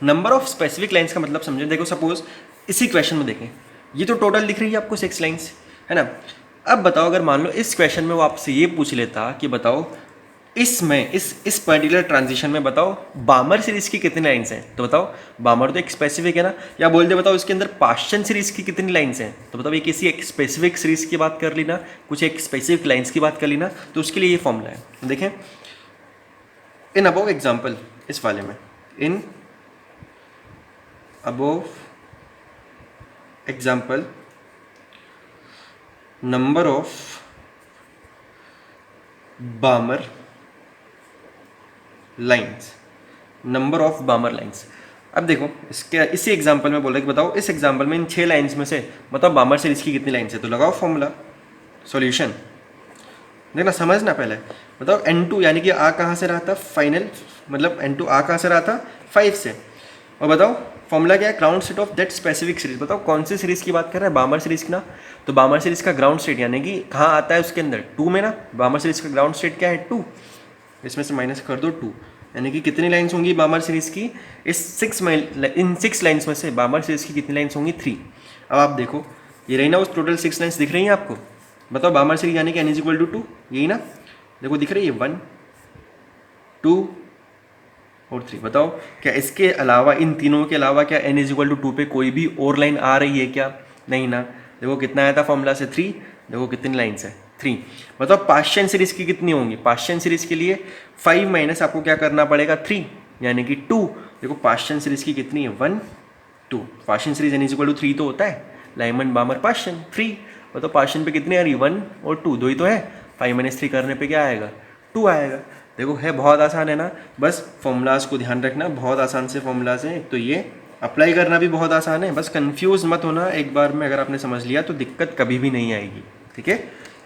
नंबर ऑफ स्पेसिफिक लाइंस का मतलब समझो, देखो सपोज इसी क्वेश्चन में देखें, ये तो टोटल दिख रही है आपको 6 लाइंस, है ना। अब बताओ अगर मान लो इस क्वेश्चन में वो आपसे ये पूछ लेता कि बताओ इसमें इस पर्टिकुलर ट्रांजिशन में बताओ बामर सीरीज की कितनी लाइन्स हैं, तो बताओ बामर तो एक स्पेसिफिक है ना, या बोल दे बताओ इसके अंदर पाश्चन सीरीज की कितनी लाइन्स हैं, तो बताओ ये किसी एक स्पेसिफिक सीरीज की बात कर ली ना, कुछ एक स्पेसिफिक लाइन्स की बात कर ली ना, तो उसके लिए ये फॉर्मूला है। तो देखें इन अबव एग्जाम्पल, इस वाले में in above example number of बामर lines, number of बामर lines. अब देखो इसके इसी एग्जांपल में बोल रहा है कि बताओ इस एग्जांपल में इन 6 लाइन्स में से बताओ बामर सीरीज की कितनी लाइन्स है, तो लगाओ फॉर्मूला, सॉल्यूशन। देखना समझना पहले, बताओ n2 यानी कि आ कहाँ से रहा था, फाइनल मतलब n2 आ कहाँ से रहा था, 5 से, और बताओ फॉर्मूला क्या है, ground state of that specific series. बताओ कौन सी सीरीज की बात कर रहा है, बामर सीरीज की ना, तो बामर सीरीज का ग्राउंड स्टेट यानी कि कहाँ आता है उसके अंदर, 2 में ना। बामर सीरीज का ग्राउंड स्टेट क्या है, 2, इसमें से माइनस कर दो 2, यानी कि कितनी लाइन्स होंगी बामर सीरीज की, इन 6 लाइन्स में से बामर सीरीज की कितनी लाइन्स होंगी, 3। अब आप देखो ये रही ना उस टोटल 6 लाइन्स दिख रही हैं आपको, बताओ बामर सीरीज यानी कि n = 2, यही ना, देखो दिख रही है 1 2 और 3। बताओ क्या इसके अलावा, इन तीनों के अलावा क्या n = 2 पे कोई भी और लाइन आ रही है क्या, नहीं ना। देखो कितना आया था फॉर्मूला से, 3, देखो कितनी लाइन्स है, 3। बताओ पाश्चन सीरीज की कितनी होंगी, पाश्चन सीरीज के लिए 5 माइनस आपको क्या करना पड़ेगा, 3 यानी कि 2। देखो पाश्चन सीरीज की कितनी है, 1 2, पाश्चन सीरीज n = 3 तो होता है, लाइमन बामर पाश्चन 3। बताओ पाश्चन पे कितनी आ रही, 1 और 2, 2 ही तो है, 5 - 3 करने पे क्या आएगा, 2 आएगा। देखो है बहुत आसान है ना, बस फॉर्मूलाज को ध्यान रखना, बहुत आसान से फॉर्मूलाज हैं, तो ये अप्लाई करना भी बहुत आसान है, बस कंफ्यूज मत होना, एक बार में अगर आपने समझ लिया तो दिक्कत कभी भी नहीं आएगी, ठीक है।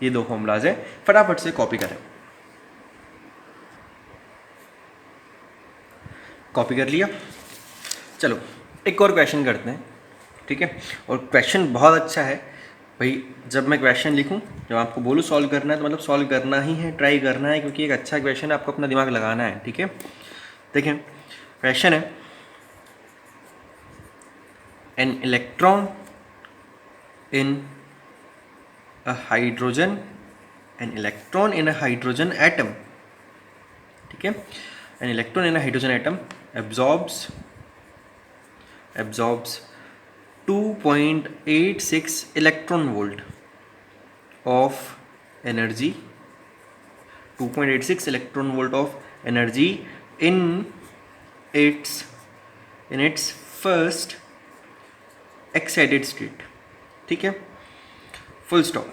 ये 2 फॉर्मूलाज हैं, फटाफट से कॉपी करें। कॉपी कर लिया, चलो एक और क्वेश्चन करते हैं, ठीक है। और क्वेश्चन बहुत अच्छा है भाई, जब मैं क्वेश्चन लिखूं, जब आपको बोलूं सॉल्व करना है तो मतलब सॉल्व करना ही है, ट्राई करना है, क्योंकि एक अच्छा क्वेश्चन है, आपको अपना दिमाग लगाना है, ठीक है। देखें क्वेश्चन है an electron in a hydrogen, an electron in a hydrogen atom, ठीक है, an electron in a hydrogen atom absorbs 2.86 electron volt of energy, 2.86 electron volt of energy in its first excited state, ठीक है, full stop.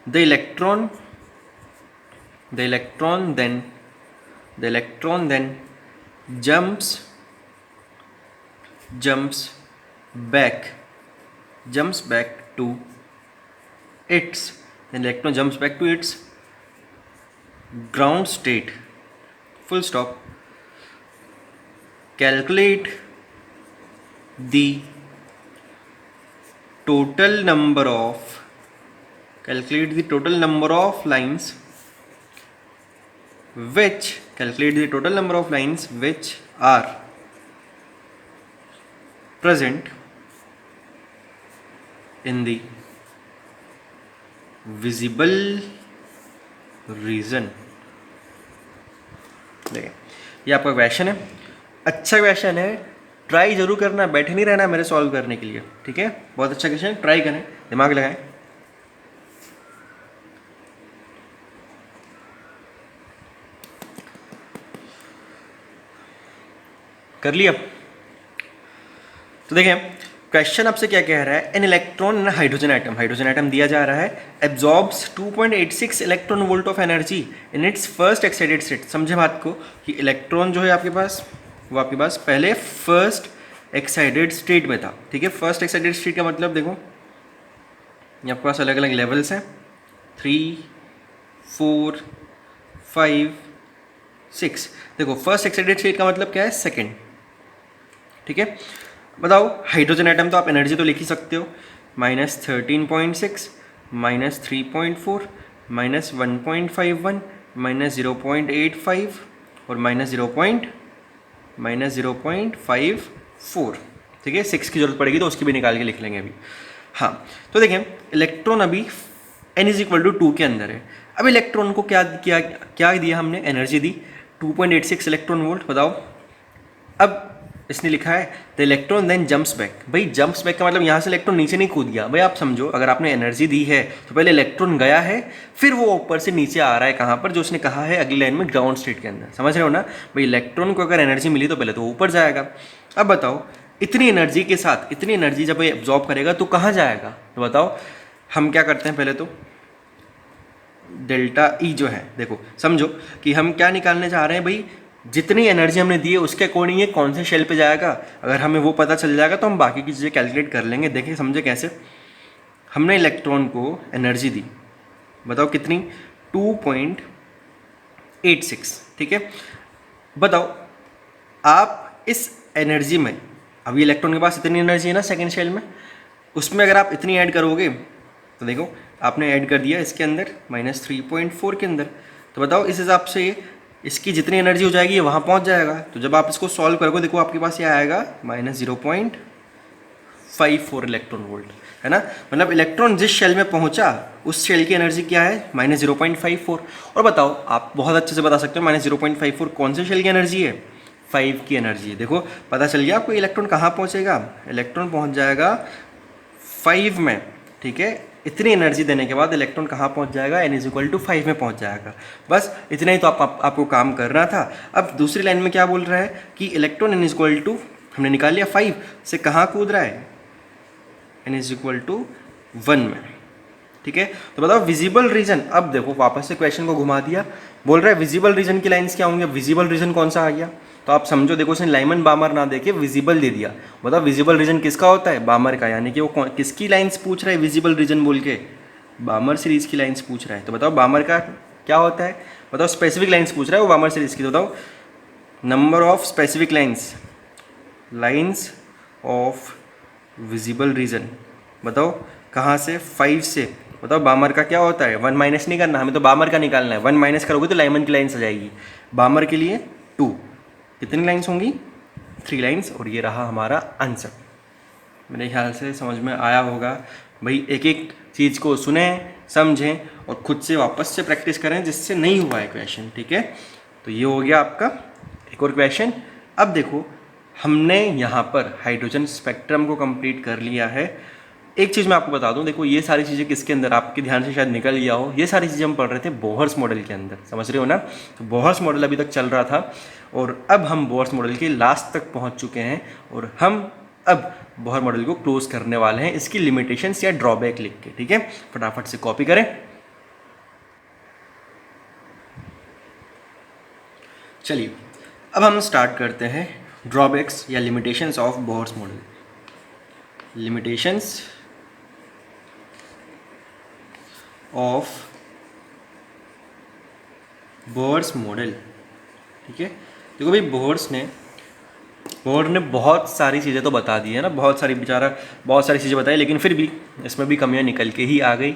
the electron then jumps back to its ground state, full stop. Calculate the total number of lines which are present in the visible region. देखिए ये आपका question है, अच्छा question है, try जरूर करना, बैठे नहीं रहना मेरे सॉल्व करने के लिए, ठीक है, बहुत अच्छा क्वेश्चन है, ट्राई करें, दिमाग लगाएं। कर लिया? तो देखें क्वेश्चन आपसे क्या कह रहा है, an electron in hydrogen atom दिया जा रहा है, absorbs 2.86 electron volt of energy in its first excited state. समझे बात को कि इलेक्ट्रॉन जो है आपके पास, वो आपके पास पहले फर्स्ट एक्साइटेड स्टेट में था, ठीक है। फर्स्ट एक्साइटेड स्टेट का मतलब देखो ये आपके पास अलग अलग लेवल्स हैं, 3, 4, 5, 6। देखो फर्स्ट एक्साइटेड स्टेट का मतलब क्या है, सेकेंड, ठीक है। बताओ हाइड्रोजन एटम तो आप एनर्जी तो लिख ही सकते हो, -13.6 -3.4 -1.51 -0.85 और -0.54, ठीक है। 6 की जरूरत पड़ेगी तो उसकी भी निकाल के लिख लेंगे अभी। हाँ तो देखें इलेक्ट्रॉन अभी n = 2 के अंदर है। अब इलेक्ट्रॉन को क्या दिया हमने, एनर्जी दी 2.86 इलेक्ट्रॉन वोल्ट। बताओ अब इसने लिखा है the electron then jumps back. भाई जंप्स बैक का मतलब यहाँ से इलेक्ट्रॉन नीचे नहीं कूद गया। भाई आप समझो अगर आपने एनर्जी दी है तो पहले इलेक्ट्रॉन गया है, फिर वो ऊपर से नीचे आ रहा है, कहाँ पर, जो उसने कहा है अगली लाइन में, ग्राउंड स्टेट के अंदर। समझ रहे हो ना भाई, इलेक्ट्रॉन को अगर एनर्जी मिली तो पहले तो ऊपर जाएगा। अब बताओ इतनी एनर्जी के साथ, इतनी एनर्जी जब ये एब्जॉर्ब करेगा तो कहाँ जाएगा, तो बताओ हम क्या करते हैं, पहले तो डेल्टा ई जो है, देखो समझो कि हम क्या निकालने जा रहे हैं भाई, जितनी एनर्जी हमने दी है उसके अकॉर्डिंग ये कौन से शेल पे जाएगा। अगर हमें वो पता चल जाएगा तो हम बाकी की चीज़ें कैलकुलेट कर लेंगे। देखिए समझे कैसे, हमने इलेक्ट्रॉन को एनर्जी दी, बताओ कितनी, 2.86, ठीक है। बताओ आप इस एनर्जी में, अभी इलेक्ट्रॉन के पास इतनी एनर्जी है ना सेकेंड शेल में, उसमें अगर आप इतनी ऐड करोगे तो देखो आपने ऐड कर दिया इसके अंदर -3.4 के अंदर, तो बताओ इस हिसाब से इसकी जितनी एनर्जी हो जाएगी ये वहाँ पहुँच जाएगा। तो जब आप इसको सॉल्व करोगे देखो आपके पास ये आएगा -0.54 इलेक्ट्रॉन वोल्ट, है ना। मतलब इलेक्ट्रॉन जिस शेल में पहुँचा उस शेल की एनर्जी क्या है, -0.54। और बताओ आप बहुत अच्छे से बता सकते हो -0.54 कौन से शेल की एनर्जी है, 5 की एनर्जी है। देखो पता चल गया आपको इलेक्ट्रॉन कहाँ पहुँचेगा, इलेक्ट्रॉन पहुँच जाएगा 5 में, ठीक है। इतनी एनर्जी देने के बाद इलेक्ट्रॉन कहाँ पहुँच जाएगा, n = 5 में पहुँच जाएगा। बस इतना ही तो आपको काम करना था। अब दूसरी लाइन में क्या बोल रहा है कि इलेक्ट्रॉन n = हमने निकाल लिया 5 से कहाँ कूद रहा है, n = 1 में, ठीक है। तो बताओ विजिबल रीजन, अब देखो वापस से क्वेश्चन को घुमा दिया, बोल रहा है विजिबल रीजन की लाइंस क्या होंगे। विजिबल रीजन कौन सा आ गया, तो आप समझो देखो उसने लाइमन बामर ना देके विजिबल दे दिया। बताओ विजिबल रीजन किसका होता है, बामर का, यानी कि वो किसकी लाइंस पूछ रहा है विजिबल रीजन बोल के, बामर सीरीज की लाइंस पूछ रहा है। तो बताओ बामर का क्या होता है, बताओ स्पेसिफिक लाइंस पूछ रहा है वो बामर सीरीज की। तो बताओ number of specific lines of visible region, बताओ कहाँ से, 5 से। बताओ बामर का क्या होता है, 1 माइनस नहीं करना, हमें तो बामर का निकालना है। 1 माइनस करोगे तो लाइमन की लाइन्स आ जाएगी। बामर के लिए 2, कितनी लाइन्स होंगी? 3 लाइन्स। और ये रहा हमारा आंसर। मेरे ख्याल से समझ में आया होगा। भाई एक एक चीज़ को सुने, समझें और खुद से वापस से प्रैक्टिस करें जिससे नहीं हुआ है क्वेश्चन, ठीक है। तो ये हो गया आपका एक और क्वेश्चन। अब देखो, हमने यहाँ पर हाइड्रोजन स्पेक्ट्रम को कंप्लीट कर लिया है। एक चीज़ मैं आपको बता दूं, देखो ये सारी चीज़ें किसके अंदर, आपके ध्यान से शायद निकल गया हो, ये सारी चीज़ें हम पढ़ रहे थे बोहर्स मॉडल के अंदर, समझ रहे हो ना। तो बोहर्स मॉडल अभी तक चल रहा था और अब हम बोहर्स मॉडल के लास्ट तक पहुंच चुके हैं और हम अब बोहर मॉडल को क्लोज करने वाले हैं इसकी लिमिटेशंस या ड्रॉबैक लिख के, ठीक है। फटाफट से कॉपी करें। चलिए अब हम स्टार्ट करते हैं ड्रॉबैक्स या limitations of Bohr's model. Limitations of Bohr's model, ठीक है। देखो भाई, बोहर ने बहुत सारी चीज़ें तो बता दी है ना, बहुत सारी चीज़ें बताई, लेकिन फिर भी इसमें भी कमियां निकल के ही आ गई,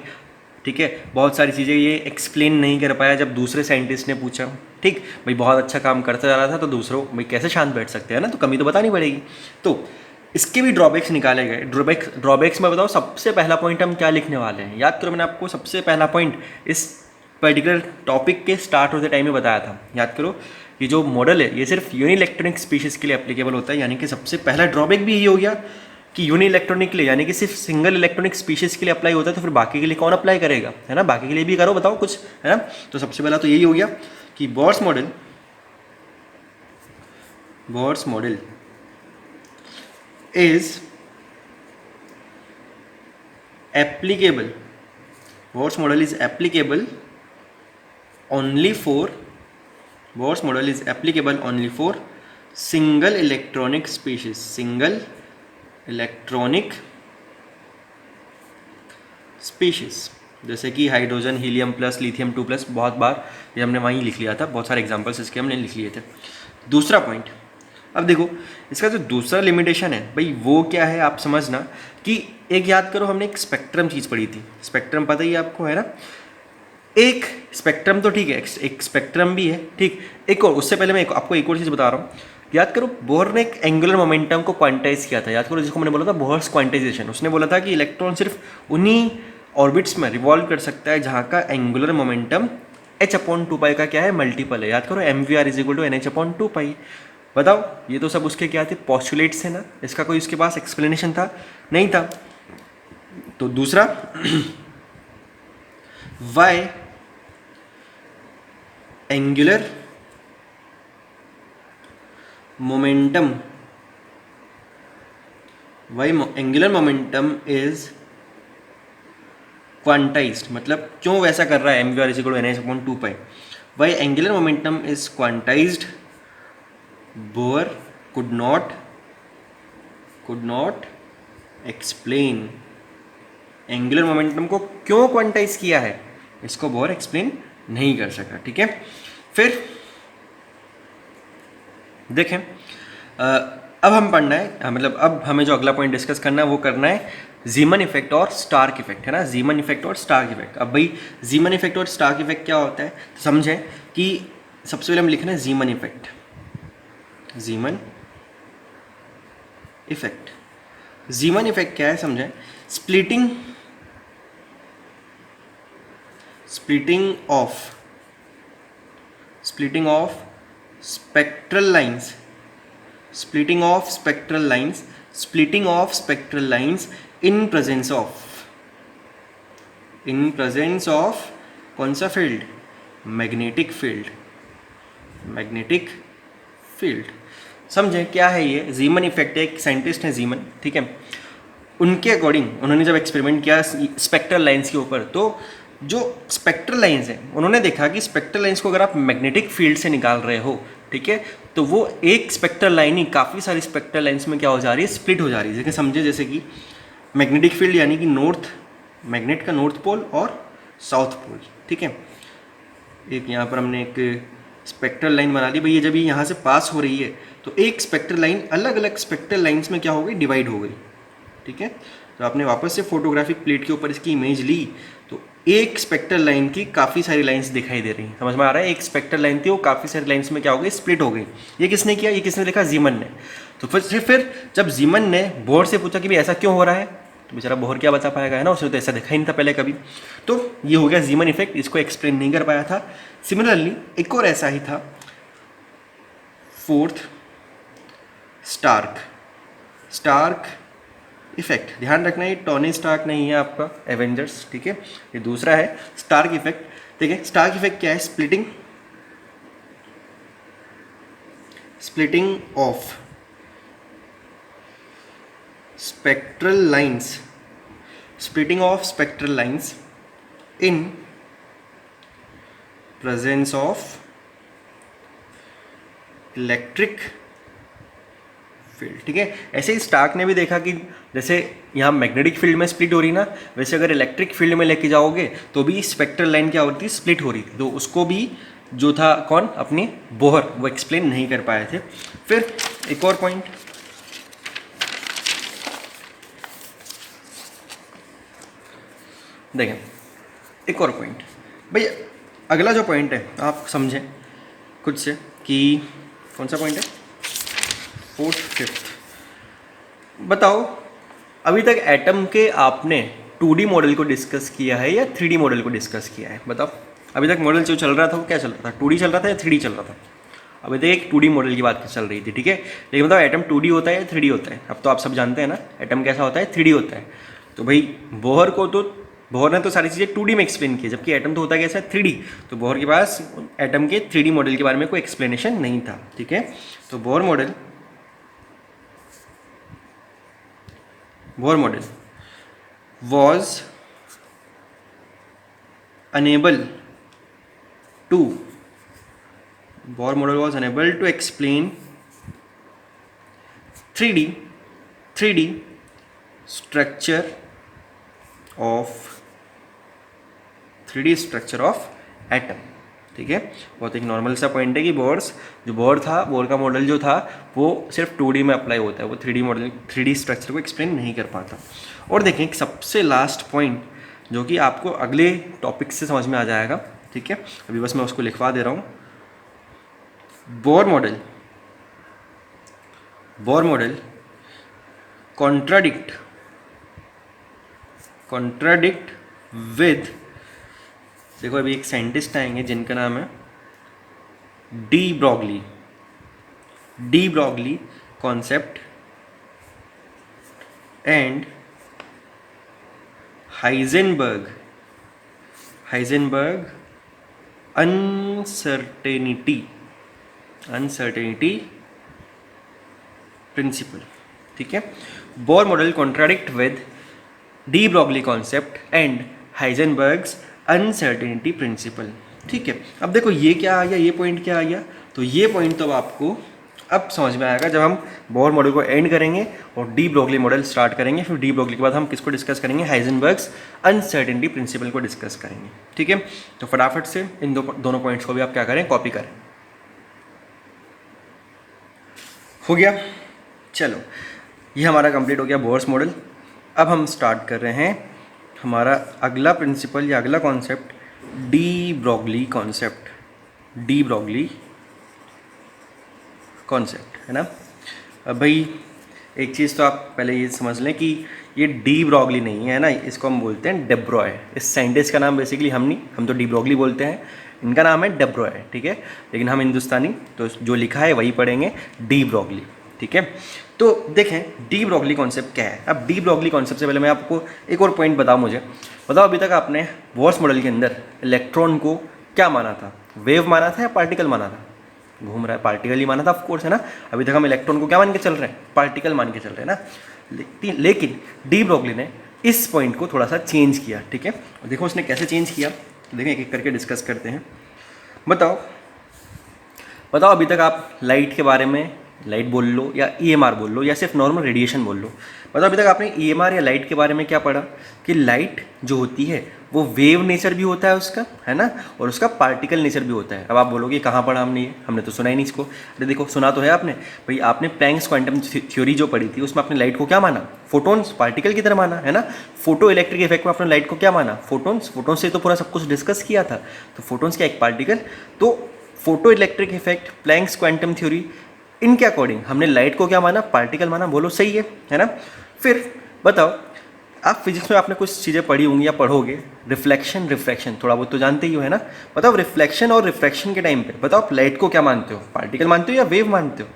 ठीक है। बहुत सारी चीज़ें ये एक्सप्लेन नहीं कर पाया जब दूसरे साइंटिस्ट ने पूछा, ठीक भाई। बहुत अच्छा काम करता जा रहा था तो दूसरों भाई कैसे शांत बैठ सकते हैं ना, तो कमी तो बतानी पड़ेगी। तो इसके भी ड्रॉबैक्स निकाले गए। ड्रॉबैक्स में बताओ, सबसे पहला पॉइंट हम क्या लिखने वाले हैं? याद करो, मैंने आपको सबसे पहला पॉइंट इस पर्टिकुलर टॉपिक के स्टार्ट होते टाइम में बताया था। याद करो, ये जो मॉडल है ये सिर्फ यूनिइलेक्ट्रॉनिक स्पीशीज़ के लिए एप्लीकेबल होता है, यानी कि सबसे पहला ड्रॉबैक भी ये हो गया कि यूनिइलेक्ट्रॉनिक के लिए, यानी कि सिर्फ सिंगल इलेक्ट्रॉनिक स्पीशीज़ के लिए अप्लाई होता है, तो फिर बाकी के लिए कौन अप्लाई करेगा, है ना। बाकी के लिए भी करो, बताओ कुछ, है ना। तो सबसे पहला तो यही हो गया कि Bohr's model is applicable, Bohr's model is applicable only for single electronic species, जैसे कि हाइड्रोजन, हीलियम प्लस, लिथियम 2+। बहुत बार ये हमने वहीं लिख लिया था, बहुत सारे एग्जांपल्स इसके हमने लिख लिए थे। दूसरा पॉइंट, अब देखो इसका जो दूसरा लिमिटेशन है भाई वो क्या है, आप समझना कि एक याद करो, हमने एक स्पेक्ट्रम चीज़ पढ़ी थी। स्पेक्ट्रम पता ही आपको, है ना। एक स्पेक्ट्रम तो ठीक है, एक स्पेक्ट्रम भी है, ठीक। एक और, उससे पहले मैं आपको एक और चीज़ बता रहा हूँ। याद करो, बोहर ने एक एंगुलर मोमेंटम को क्वांटाइज किया था। याद करो, जिसको मैंने बोला था बोहर्स क्वांटाइजेशन। उसने बोला था कि इलेक्ट्रॉन सिर्फ उन्हीं ऑर्बिट्स में रिवॉल्व कर सकता है जहाँ का एंगुलर मोमेंटम h/2π का क्या है, मल्टीपल है। याद करो, mvr = nh/2π। बताओ, ये तो सब उसके क्या थे, पॉस्टुलेट्स है ना। इसका कोई उसके पास एक्सप्लेनेशन था नहीं था। तो दूसरा, why angular momentum is quantised. मतलब क्यों वैसा कर रहा है, mvr = nh/2π। Why angular momentum is quantised, Bohr could not explain। Angular momentum को क्यों क्वांटाइज किया है, इसको बोहर एक्सप्लेन नहीं कर सका, ठीक है। फिर देखें, अब हम पढ़ना है, मतलब अब हमें जो अगला पॉइंट डिस्कस करना है वो करना है जीमन इफेक्ट और स्टार्क इफेक्ट, है ना। जीमन इफेक्ट और स्टार्क इफेक्ट। अब भाई जीमन इफेक्ट और स्टार्क इफेक्ट क्या होता है, तो समझें कि सबसे पहले हम लिखना है जीमन इफेक्ट। जीमन इफेक्ट क्या है, समझें। Splitting of spectral lines in presence of कौन सा फील्ड, मैग्नेटिक फील्ड। समझें क्या है ये जीमन इफेक्ट। एक साइंटिस्ट है जीमन, ठीक है। उनके अकॉर्डिंग उन्होंने जब एक्सपेरिमेंट किया स्पेक्ट्रल लाइंस के ऊपर, तो जो स्पेक्ट्रल लाइंस हैं उन्होंने देखा कि स्पेक्ट्रल लाइंस को अगर आप मैग्नेटिक फील्ड से निकाल रहे हो, ठीक है, तो वो एक स्पेक्ट्रल लाइन ही काफ़ी सारी स्पेक्ट्रल लाइंस में क्या हो जा रही है, स्प्लिट हो जा रही है। जैसे समझे, जैसे कि मैग्नेटिक फील्ड यानी कि मैग्नेट का नॉर्थ पोल और साउथ पोल, ठीक है। एक यहाँ पर हमने एक स्पेक्ट्रल लाइन बना ली भाई। ये जब ये यहाँ से पास हो रही है तो एक स्पेक्ट्रल लाइन अलग अलग स्पेक्ट्रल लाइंस में क्या हो गई, डिवाइड हो गई, ठीक है। तो आपने वापस से फोटोग्राफिक प्लेट के ऊपर इसकी इमेज ली तो एक स्पेक्ट्रल लाइन की काफ़ी सारी लाइंस दिखाई दे रही हैं। समझ में आ रहा है? एक स्पेक्ट्रल लाइन थी, वो काफ़ी सारी लाइंस में क्या हो गई, स्प्लिट हो गई। ये किसने किया? ये किसने देखा? जीमन ने। तो फिर जब जीमन ने बोहर से पूछा कि भाई ऐसा क्यों हो रहा है, तो बेचारा बोहर क्या बता पाएगा, है ना, उसने तो ऐसा देखा ही नहीं था पहले कभी। तो ये हो गया जीमन इफेक्ट, इसको एक्सप्लेन नहीं कर पाया था। सिमिलरली एक और ऐसा ही था, फोर्थ स्टार्क इफेक्ट। ध्यान रखना ये टोनी स्टार्क नहीं है आपका एवेंजर्स, ठीक है, ये दूसरा है स्टार्क इफेक्ट। ठीक है, स्टार्क इफेक्ट क्या है? Splitting of spectral lines in presence of electric field. ठीक है, ऐसे ही स्टार्क ने भी देखा कि जैसे यहाँ मैग्नेटिक फील्ड में स्प्लिट हो रही ना, वैसे अगर इलेक्ट्रिक फील्ड में लेके जाओगे तो भी स्पेक्ट्रल लाइन क्या होती है, स्प्लिट हो रही थी। तो उसको भी जो था कौन, अपने बोहर, वो एक्सप्लेन नहीं कर पाए थे। फिर एक और पॉइंट, देखें एक और पॉइंट भाई, अगला जो पॉइंट है आप समझें खुद से कि कौन सा पॉइंट है, फोर्थ फिफ्थ। बताओ अभी तक एटम के आपने 2D मॉडल को डिस्कस किया है या 3D मॉडल को डिस्कस किया है? बताओ अभी तक मॉडल जो चल रहा था वो क्या चल रहा था, 2D चल रहा था या 3D चल रहा था? अभी तक एक 2D मॉडल की बात चल रही थी, ठीक है। लेकिन बताओ एटम 2D होता है या 3D होता है? अब तो आप सब जानते हैं ना एटम कैसा होता है, 3D होता है। तो भाई बोहर ने तो सारी चीज़ें 2D में एक्सप्लेन की, जबकि एटम तो होता है कैसा, 3D। तो बोहर के पास एटम के 3D मॉडल के बारे में कोई एक्सप्लेनेशन नहीं था, ठीक है। तो Bohr model was unable to explain 3D structure of atom, ठीक है। बहुत एक नॉर्मल सा पॉइंट है कि बोहर का मॉडल जो था वो सिर्फ 2D में अप्लाई होता है, वो 3D स्ट्रक्चर को एक्सप्लेन नहीं कर पाता। और देखें एक सबसे लास्ट पॉइंट जो कि आपको अगले टॉपिक से समझ में आ जाएगा, ठीक है, अभी बस मैं उसको लिखवा दे रहा हूँ। बोहर मॉडल कॉन्ट्राडिक्ट विद, देखो अभी एक साइंटिस्ट आएंगे जिनका नाम है de Broglie concept and Heisenberg uncertainty principle, ठीक है। Bohr model contradict with de Broglie concept and Heisenberg's uncertainty principle, ठीक है। अब देखो ये क्या आ गया, ये पॉइंट क्या आ गया, तो ये पॉइंट तो आपको अब समझ में आएगा जब हम बोहर मॉडल को एंड करेंगे और डी ब्रॉगली मॉडल स्टार्ट करेंगे। फिर डी ब्रॉगली के बाद हम किसको डिस्कस करेंगे, हाइजेनबर्ग्स अनसर्टेनिटी प्रिंसिपल को डिस्कस करेंगे, ठीक है। तो फटाफट से इन दोनों पॉइंट्स को भी आप क्या करें, कॉपी करें। हो गया, चलो ये हमारा कंप्लीट हो गया बोहर्स मॉडल। अब हम स्टार्ट कर रहे हैं हमारा अगला प्रिंसिपल या अगला कॉन्सेप्ट, डी ब्रॉगली कॉन्सेप्ट, है ना। अब भाई एक चीज़ तो आप पहले ये समझ लें कि ये डी ब्रॉगली नहीं है ना, इसको हम बोलते हैं डेब्रॉय। इस साइंटिस्ट का नाम बेसिकली हम तो डी ब्रॉगली बोलते हैं, इनका नाम है डेब्रॉय, ठीक है। लेकिन हम हिंदुस्तानी तो जो लिखा है वही पढ़ेंगे, डी ब्रॉगली, ठीक है। तो देखें डी ब्रॉगली कॉन्सेप्ट क्या है। अब डी ब्रॉगली कॉन्सेप्ट से पहले मैं आपको एक और पॉइंट बताओ अभी तक आपने बोहर्स मॉडल के अंदर इलेक्ट्रॉन को क्या माना था, वेव माना था या पार्टिकल माना था? घूम रहा है, पार्टिकल ही माना था ऑफ कोर्स, है ना। अभी तक हम इलेक्ट्रॉन को क्या मान के चल रहे हैं, पार्टिकल मान के चल रहे हैं ना। लेकिन डी ब्रॉगली ने इस पॉइंट को थोड़ा सा चेंज किया, ठीक है। देखो उसने कैसे चेंज किया, देखें एक एक करके डिस्कस करते हैं। बताओ अभी तक आप लाइट के बारे में, लाइट बोल लो या EMR बोल लो या सिर्फ नॉर्मल रेडिएशन बोल लो, मतलब अभी तक आपने EMR या लाइट के बारे में क्या पढ़ा कि लाइट जो होती है वो वेव नेचर भी होता है उसका, है ना, और उसका पार्टिकल नेचर भी होता है। अब आप बोलोगे कहाँ पढ़ा हमने ये, हमने तो सुना ही नहीं इसको। अरे देखो सुना तो है आपने भाई, आपने प्लैंक्स क्वांटम थ्योरी जो पढ़ी थी उसमें आपने लाइट को क्या माना, फोटोन्स, पार्टिकल की तरह माना, है ना। फोटो इलेक्ट्रिक इफेक्ट में आपने लाइट को क्या माना, फोटोन्स, फोटोन्स से तो पूरा सब कुछ डिस्कस किया था, तो फोटोन्स क्या एक पार्टिकल। तो photoelectric effect, Planck's quantum theory, इनके अकॉर्डिंग हमने लाइट को क्या माना, पार्टिकल माना। बोलो सही है ना। फिर बताओ, आप फिजिक्स में आपने कुछ चीज़ें पढ़ी होंगी या पढ़ोगे, रिफ्लेक्शन रिफ्रैक्शन थोड़ा बहुत तो जानते ही हो, है ना। बताओ रिफ्लेक्शन और रिफ्रैक्शन के टाइम पे बताओ आप लाइट को क्या मानते हो, पार्टिकल मानते हो या वेव मानते हो,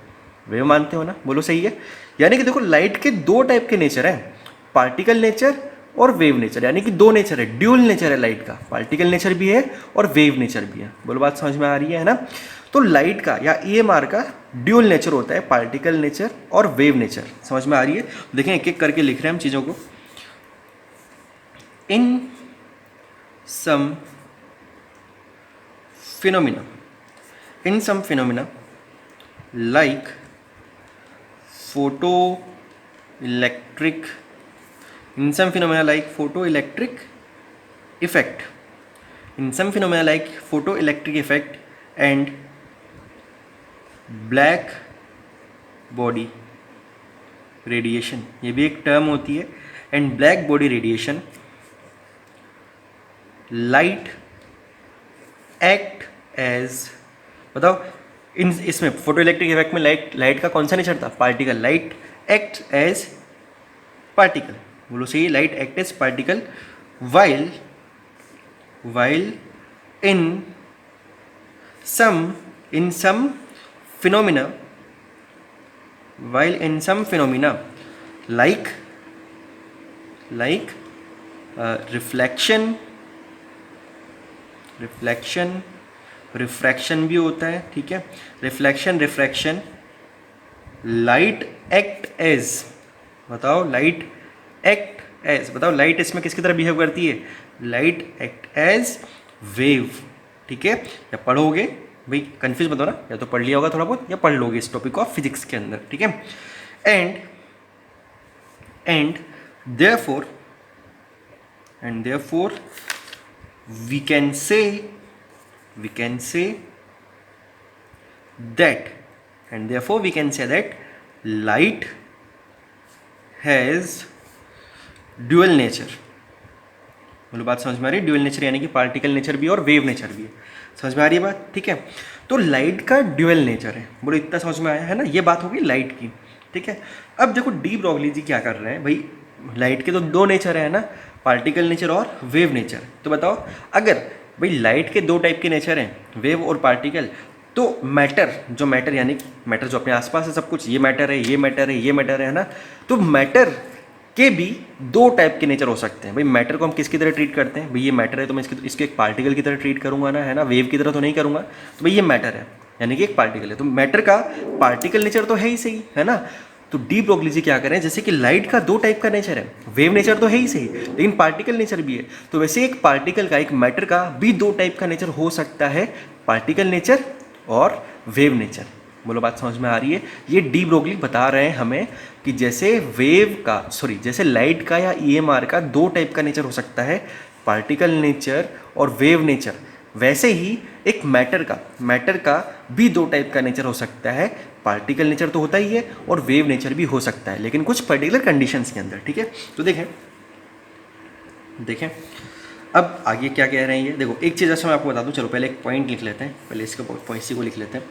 वेव मानते हो ना। बोलो सही है। यानी कि देखो लाइट के दो टाइप के नेचर हैं, पार्टिकल नेचर और वेव नेचर, यानी कि दो नेचर है, ड्यूल नेचर है लाइट का, पार्टिकल नेचर भी है और वेव नेचर भी है। बोलो बात समझ में आ रही है ना। तो लाइट का या EMR का ड्यूल नेचर होता है, पार्टिकल नेचर और वेव नेचर। समझ में आ रही है। देखें एक एक करके लिख रहे हैं हम चीज़ों को। In some phenomena, in some phenomena like photoelectric, in some phenomena like photoelectric effect, in some phenomena like photoelectric effect and black body radiation, ये भी एक टर्म होती है, and black body radiation, light act as, बताओ इन इसमें photoelectric effect में light का कौन सा नेचर था, particle, light act as particle. बोलो सही, light act as particle while in some phenomena, while in some phenomena like reflection refraction भी होता है, ठीक है, रिफ्रैक्शन लाइट एक्ट एज, बताओ लाइट एक्ट एज, बताओ लाइट इसमें किसकी तरह बिहेव करती है, लाइट एक्ट एज वेव, ठीक है। या पढ़ोगे भाई, कंफ्यूज मत हो ना, या तो पढ़ लिया होगा थोड़ा बहुत या पढ़ लोगे इस टॉपिक ऑफ फिजिक्स के अंदर, ठीक है। And therefore we can say that, and therefore we can say that light has dual nature। बोलो बात समझ में आ रही है, ड्यूअल नेचर यानी कि पार्टिकल नेचर भी और वेव नेचर भी है। समझ में आ रही है बात, ठीक है। तो लाइट का ड्यूअल नेचर है, बोलो इतना समझ में आया है ना। ये बात होगी लाइट की, ठीक है। अब देखो डी ब्रॉगली जी क्या कर रहे हैं भाई, लाइट के तो दो नेचर है ना, पार्टिकल नेचर और वेव नेचर। तो बताओ अगर भाई लाइट के दो टाइप के नेचर हैं, वेव और पार्टिकल, तो मैटर यानी मैटर जो अपने आसपास है सब कुछ, ये मैटर है, ये मैटर है, ये मैटर है ना, तो मैटर के भी दो टाइप के नेचर हो सकते हैं। भाई मैटर को हम किसकी तरह ट्रीट करते हैं, भाई ये मैटर है तो मैं इसके एक पार्टिकल की तरह ट्रीट करूंगा ना, है ना, वेव की तरह तो नहीं करूंगा। तो भाई ये मैटर है यानी कि एक पार्टिकल है, तो मैटर का पार्टिकल नेचर तो है ही सही, है ना। तो डी ब्रॉगली जी क्या करें, जैसे कि लाइट का दो टाइप का नेचर है, वेव नेचर तो है ही सही लेकिन पार्टिकल नेचर भी है, तो वैसे एक पार्टिकल का, एक मैटर का भी दो टाइप का नेचर हो सकता है, पार्टिकल नेचर और वेव नेचर। बोलो बात समझ में आ रही है। ये डी ब्रॉगली बता रहे हैं हमें कि जैसे जैसे लाइट का या EMR का दो टाइप का नेचर हो सकता है, पार्टिकल नेचर और वेव नेचर, वैसे ही एक मैटर का भी दो टाइप का नेचर हो सकता है, पार्टिकल नेचर तो होता ही है और वेव नेचर भी हो सकता है, लेकिन कुछ पर्टिकुलर कंडीशंस के अंदर, ठीक है। तो देखें अब आगे क्या कह रहे हैं ये। देखो एक चीज़ ऐसा मैं आपको बता दूं, चलो पहले एक पॉइंट लिख लेते हैं, पहले इसके पॉइंट को लिख लेते हैं।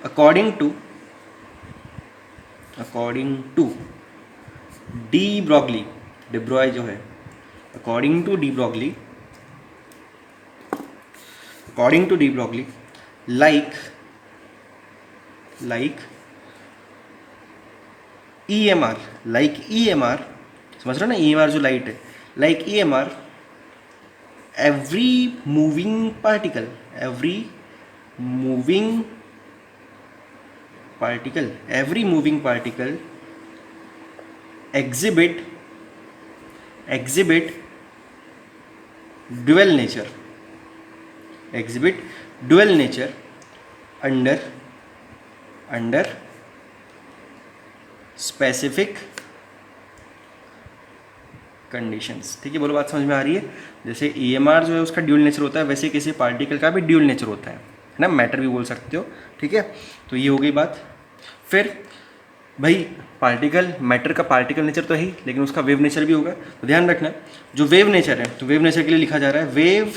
According to de Broglie, de Broglie जो है, according to de Broglie, like EMR, समझ रहे हो ना, EMR जो लाइट है, like EMR, every moving particle exhibit dual nature under specific conditions. ठीक है, बोलो बात समझ में आ रही है। जैसे EMR जो है उसका ड्यूल नेचर होता है, वैसे किसी पार्टिकल का भी ड्यूल नेचर होता है ना, मैटर भी बोल सकते हो। ठीक है, तो ये हो गई बात। फिर भाई पार्टिकल, मैटर का पार्टिकल नेचर तो है ही, लेकिन उसका वेव नेचर भी होगा। तो ध्यान रखना, जो वेव नेचर है, तो वेव नेचर के लिए लिखा जा रहा है wave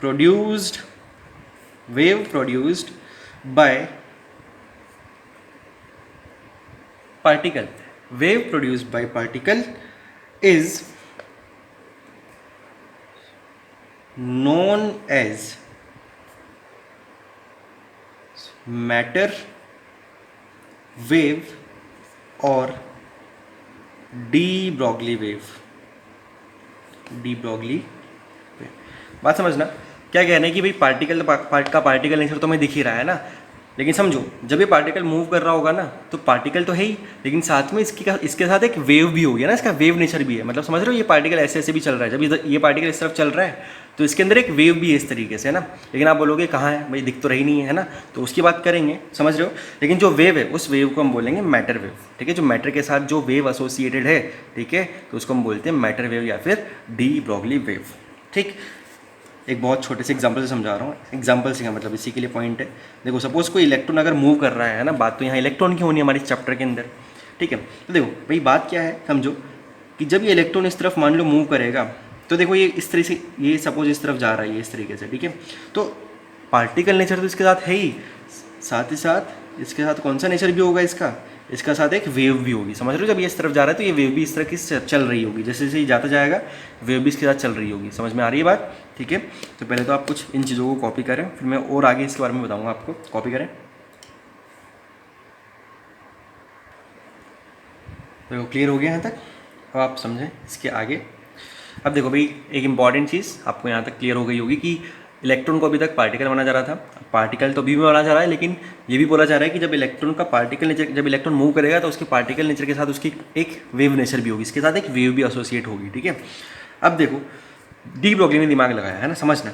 produced by particle. Wave produced by particle is known as matter wave और de Broglie wave। बात समझना, क्या कहना है कि भाई पार्टिकल का पार्टिकल नेचर तो हमें दिख ही रहा है ना, लेकिन समझो जब ये पार्टिकल मूव कर रहा होगा ना, तो पार्टिकल तो है ही, लेकिन साथ में इसके साथ एक वेव भी हो गया ना, इसका वेव नेचर भी है। मतलब समझ रहे हो, ये पार्टिकल ऐसे ऐसे भी चल रहा है, जब ये पार्टिकल इस तरफ चल रहा है तो इसके अंदर एक वेव भी है इस तरीके से, है ना। लेकिन आप बोलोगे कहाँ है भाई, दिख तो रही नहीं है ना, तो उसकी बात करेंगे, समझ रहे हो। लेकिन जो वेव है उस वेव को हम बोलेंगे मैटर वेव। ठीक है, जो मैटर के साथ जो वेव एसोसिएटेड है, ठीक है, तो उसको हम बोलते हैं मैटर वेव या फिर डी ब्रॉगली वेव। ठीक, एक बहुत छोटे से एग्जांपल से समझा रहा हूँ, एग्जांपल से मतलब इसी के लिए पॉइंट है। देखो सपोज कोई इलेक्ट्रॉन अगर मूव कर रहा है ना, बात तो यहाँ इलेक्ट्रॉन की होनी है हमारे चैप्टर के अंदर। ठीक है, तो देखो भाई बात क्या है, समझो कि जब ये इलेक्ट्रॉन इस तरफ मान लो मूव करेगा, तो देखो ये इस तरह से, ये सपोज इस तरफ जा रहा है, ये इस तरीके से। ठीक है, तो पार्टिकल नेचर तो इसके साथ है ही, साथ ही साथ इसके साथ कौन सा नेचर भी होगा इसका साथ एक वेव भी होगी। समझ रहे हो, जब ये इस तरफ जा रहा है तो ये वेव भी इस तरह की चल रही होगी, जैसे जैसे ये जाता जाएगा वेव भी इसके साथ चल रही होगी। समझ में आ रही है बात। ठीक है, तो पहले तो आप कुछ इन चीज़ों को कॉपी करें, फिर मैं और आगे इसके बारे में बताऊंगा आपको। कॉपी करें, तो क्लियर हो गया यहाँ तक। अब आप समझें इसके आगे। अब देखो भाई, एक इंपॉर्टेंट चीज़ आपको यहाँ तक क्लियर हो गई होगी कि इलेक्ट्रॉन को अभी तक पार्टिकल माना जा रहा था, पार्टिकल तो अभी भी माना जा रहा है, लेकिन ये भी बोला जा रहा है कि जब इलेक्ट्रॉन का पार्टिकल नेचर, जब इलेक्ट्रॉन मूव करेगा तो उसके पार्टिकल नेचर के साथ उसकी एक वेव नेचर भी होगी, इसके साथ एक वेव भी एसोसिएट होगी। ठीक है, अब देखो डी ब्रॉगली ने दिमाग लगाया है ना, समझना।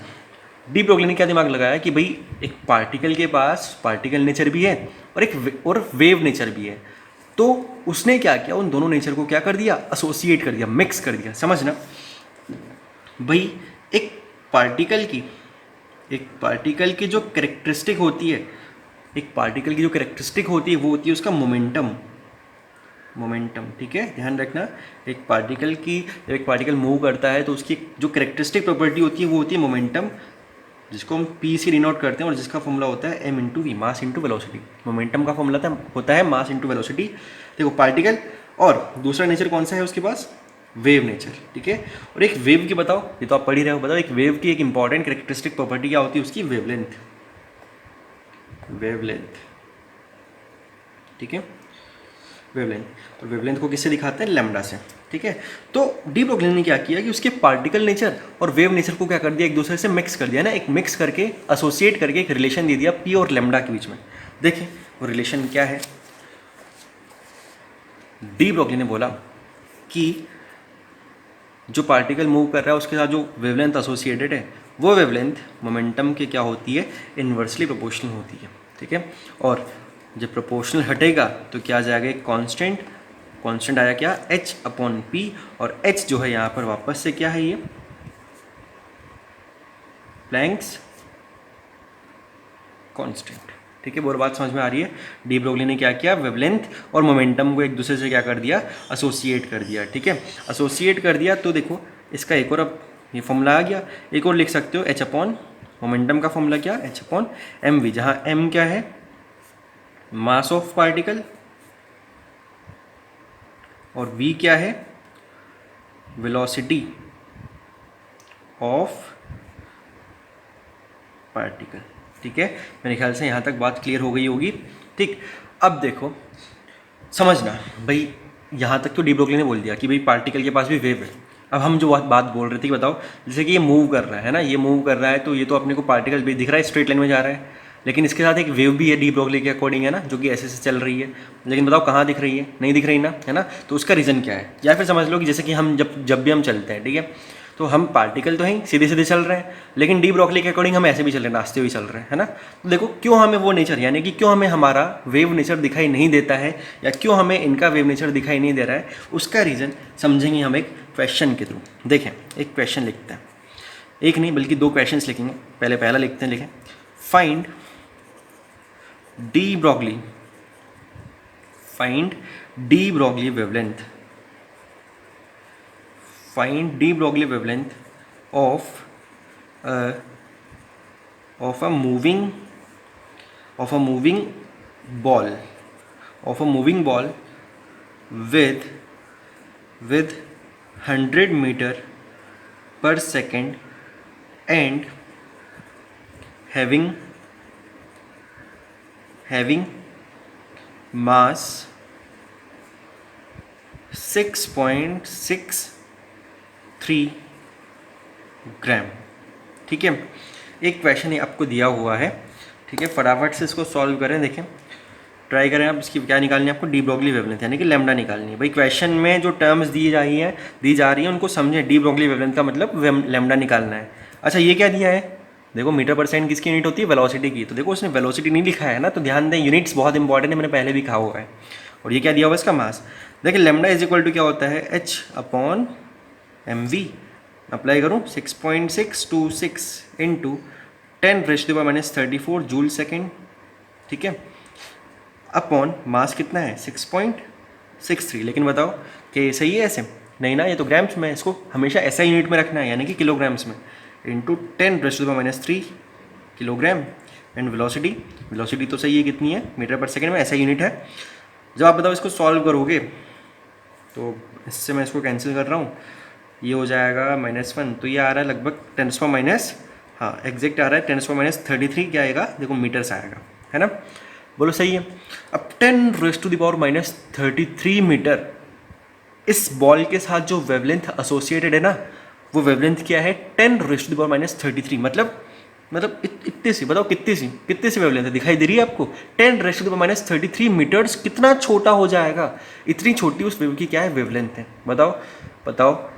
डी ब्रॉगली ने क्या दिमाग लगाया कि भाई एक पार्टिकल के पास पार्टिकल नेचर भी है और वेव नेचर भी है, तो उसने क्या किया, उन दोनों नेचर को क्या कर दिया, एसोसिएट कर दिया, मिक्स कर दिया। समझना भाई, एक पार्टिकल की जो कैरेक्टरिस्टिक होती है, वो होती है उसका मोमेंटम। ठीक है, ध्यान रखना, जब एक पार्टिकल मूव करता है तो उसकी जो कैरेक्टरिस्टिक प्रॉपर्टी होती है वो होती है मोमेंटम, जिसको हम P से डिनोट करते हैं, और जिसका फॉर्मूला होता है m into v, mass into velocity. Momentum का फॉर्मूला होता है मास इंटू वेलोसिटी। देखो पार्टिकल, और दूसरा नेचर कौन सा है उसके पास, वेव नेचर। ठीक है, और एक वेव की बताओ, ये तो आप पढ़ ही रहे हो, बताओ एक वेव की एक इंपॉर्टेंट कैरेक्टरिस्टिक प्रॉपर्टी क्या होती है, उसकी वेवलेंथ। ठीक है, वेवलेंथ, और वेवलेंथ को किससे दिखाते हैं, लैम्डा से। ठीक है, तो डी ब्रॉगली ने क्या किया कि उसके पार्टिकल नेचर और वेव नेचर को क्या कर दिया, एक दूसरे से मिक्स कर दिया ना, एक मिक्स करके एसोसिएट करके एक रिलेशन दे दिया P और लैम्डा के बीच में। देखिए वो रिलेशन क्या है। डी ब्रॉगली ने बोला कि जो पार्टिकल मूव कर रहा है उसके साथ जो वेवलेंथ एसोसिएटेड है, वो वेवलेंथ मोमेंटम के क्या होती है, इन्वर्सली प्रोपोर्शनल होती है। ठीक है, और जब प्रोपोर्शनल हटेगा तो क्या आ जाएगा, एक कांस्टेंट आया क्या, H/P, और H जो है यहाँ पर वापस से क्या है, ये प्लैंक्स कांस्टेंट। ठीक है, वो बात समझ में आ रही है। डी ब्रॉगली ने क्या किया, वेवलेंथ और मोमेंटम को एक दूसरे से क्या कर दिया, एसोसिएट कर दिया। ठीक है, एसोसिएट कर दिया, तो देखो इसका एक और अब ये फॉर्मूला आ गया, एक और लिख सकते हो, H/ मोमेंटम का फॉर्मूला क्या, H/mv, जहाँ m क्या है, मास ऑफ पार्टिकल, और v क्या है, वेलोसिटी ऑफ पार्टिकल। ठीक है, मेरे ख्याल से यहाँ तक बात क्लियर हो गई होगी। ठीक, अब देखो समझना भाई, यहाँ तक तो डी ब्रॉगली ने बोल दिया कि भाई पार्टिकल के पास भी वेव है। अब हम जो बात बोल रहे थे कि बताओ, जैसे कि ये मूव कर रहा है ना, ये मूव कर रहा है, तो ये तो अपने को पार्टिकल भी दिख रहा है, स्ट्रेट लाइन में जा रहा है, लेकिन इसके साथ एक वेव भी है डी ब्रॉगली के अकॉर्डिंग, है ना, जो कि ऐसे से चल रही है। लेकिन बताओ कहाँ दिख रही है, नहीं दिख रही ना, है ना। तो उसका रीज़न क्या है, या फिर समझ लो कि जैसे कि हम जब भी हम चलते हैं, ठीक है, तो हम पार्टिकल तो हैं सीधे सीधे चल रहे हैं, लेकिन डी ब्रोगली के अकॉर्डिंग हम ऐसे भी चल रहे हैं, नाचते हुए चल रहे हैं, है ना। तो देखो क्यों हमें वो नेचर, यानी कि क्यों हमें हमारा वेव नेचर दिखाई नहीं देता है, या क्यों हमें इनका वेव नेचर दिखाई नहीं दे रहा है, उसका रीज़न समझेंगे हम एक क्वेश्चन के थ्रू। देखें, एक क्वेश्चन लिखते हैं, एक नहीं बल्कि दो क्वेश्चंस लिखेंगे। पहले पहला लिखते हैं, लिखें find de Broglie, find de Broglie wavelength, find d Broglie wavelength of a moving ball, of a moving ball with 100 meter per second and having mass 6.63 ग्राम। ठीक है, एक क्वेश्चन आपको दिया हुआ है, ठीक है, फटाफट से इसको सॉल्व करें। देखें, ट्राई करें आप, इसकी क्या निकालनी है आपको, डी ब्रोगली वेवलेंथ यानी कि लैम्डा निकालनी है। भाई क्वेश्चन में जो टर्म्स दी जा रही है उनको समझें। डी ब्रोगली वेवलेंथ का मतलब लैम्डा निकालना है। अच्छा, ये क्या दिया है, देखो मीटर पर सेकंड किसकी यूनिट होती है, वेलोसिटी की। तो देखो उसने वेलोसिटी नहीं लिखा है ना, तो ध्यान दें यूनिट्स बहुत इंपॉर्टेंट है, मैंने पहले भी कहा हुआ है। और ये क्या दिया हुआ है, इसका मास। देखिए लैम्डा इज इक्वल टू क्या होता है, h/mv। अप्लाई करूँ 6.626 इंटू 10⁻⁻34 जूल सेकेंड, ठीक है, अपॉन मास कितना है 6.63। लेकिन बताओ कि ये सही है ऐसे, नहीं ना, ये तो ग्राम्स में, इसको हमेशा ऐसा यूनिट में रखना है यानी कि किलोग्राम्स में, इंटू 10⁻³ किलोग्राम। एंड वेलोसिटी तो सही है, कितनी है, मीटर पर सेकेंड में, ऐसा यूनिट है। जब आप बताओ इसको सॉल्व करोगे तो इससे मैं इसको कैंसिल कर रहा हूँ, ये हो जाएगा -1, तो ये आ रहा है लगभग 10⁻, हाँ एग्जैक्ट आ रहा है 10⁻33, क्या आएगा देखो मीटर्स आएगा, है ना, बोलो सही है। अब 10⁻33 मीटर, इस बॉल के साथ जो वेवलेंथ एसोसिएटेड है ना, वो वेवलेंथ क्या है 10⁻33, मतलब इतनी सी, बताओ कितनी सी वेवलेंथ है, दिखाई दे रही है आपको, 10⁻33 मीटर्स, कितना छोटा हो जाएगा, इतनी छोटी उस वेव की क्या है वेवलेंथ है, बताओ।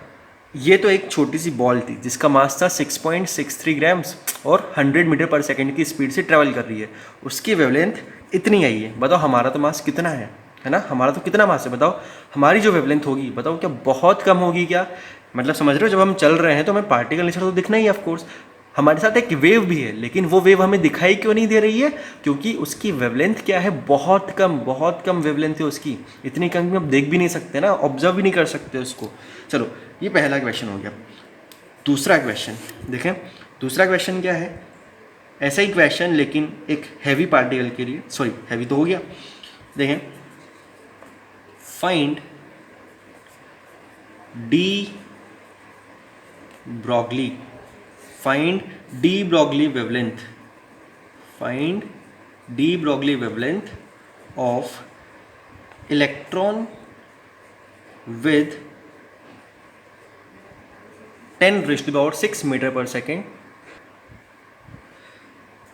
ये तो एक छोटी सी बॉल थी जिसका मास था 6.63 ग्राम्स और 100 मीटर पर सेकंड की स्पीड से ट्रैवल कर रही है, उसकी वेवलेंथ इतनी आई है। बताओ हमारा तो मास कितना है ना, हमारा तो कितना मास है, बताओ हमारी जो वेवलेंथ होगी, बताओ क्या बहुत कम होगी क्या, मतलब समझ रहे हो, जब हम चल रहे हैं तो हमें पार्टिकल नेचर तो दिखना ही है ऑफकोर्स। हमारे साथ एक वेव भी है, लेकिन वो वेव हमें दिखाई क्यों नहीं दे रही है, क्योंकि उसकी वेवलेंथ क्या है, बहुत कम वेवलेंथ है उसकी, इतनी कम कि हम देख भी नहीं सकते ना, ऑब्जर्व भी नहीं कर सकते उसको। चलो ये पहला क्वेश्चन हो गया। दूसरा क्वेश्चन देखें, दूसरा क्वेश्चन क्या है, ऐसा ही क्वेश्चन लेकिन एक हैवी पार्टिकल के लिए, सॉरी हैवी तो हो गया। देखें, find de Broglie, find d Broglie wavelength, find d Broglie wavelength of electron with 10⁻⁶ meter per second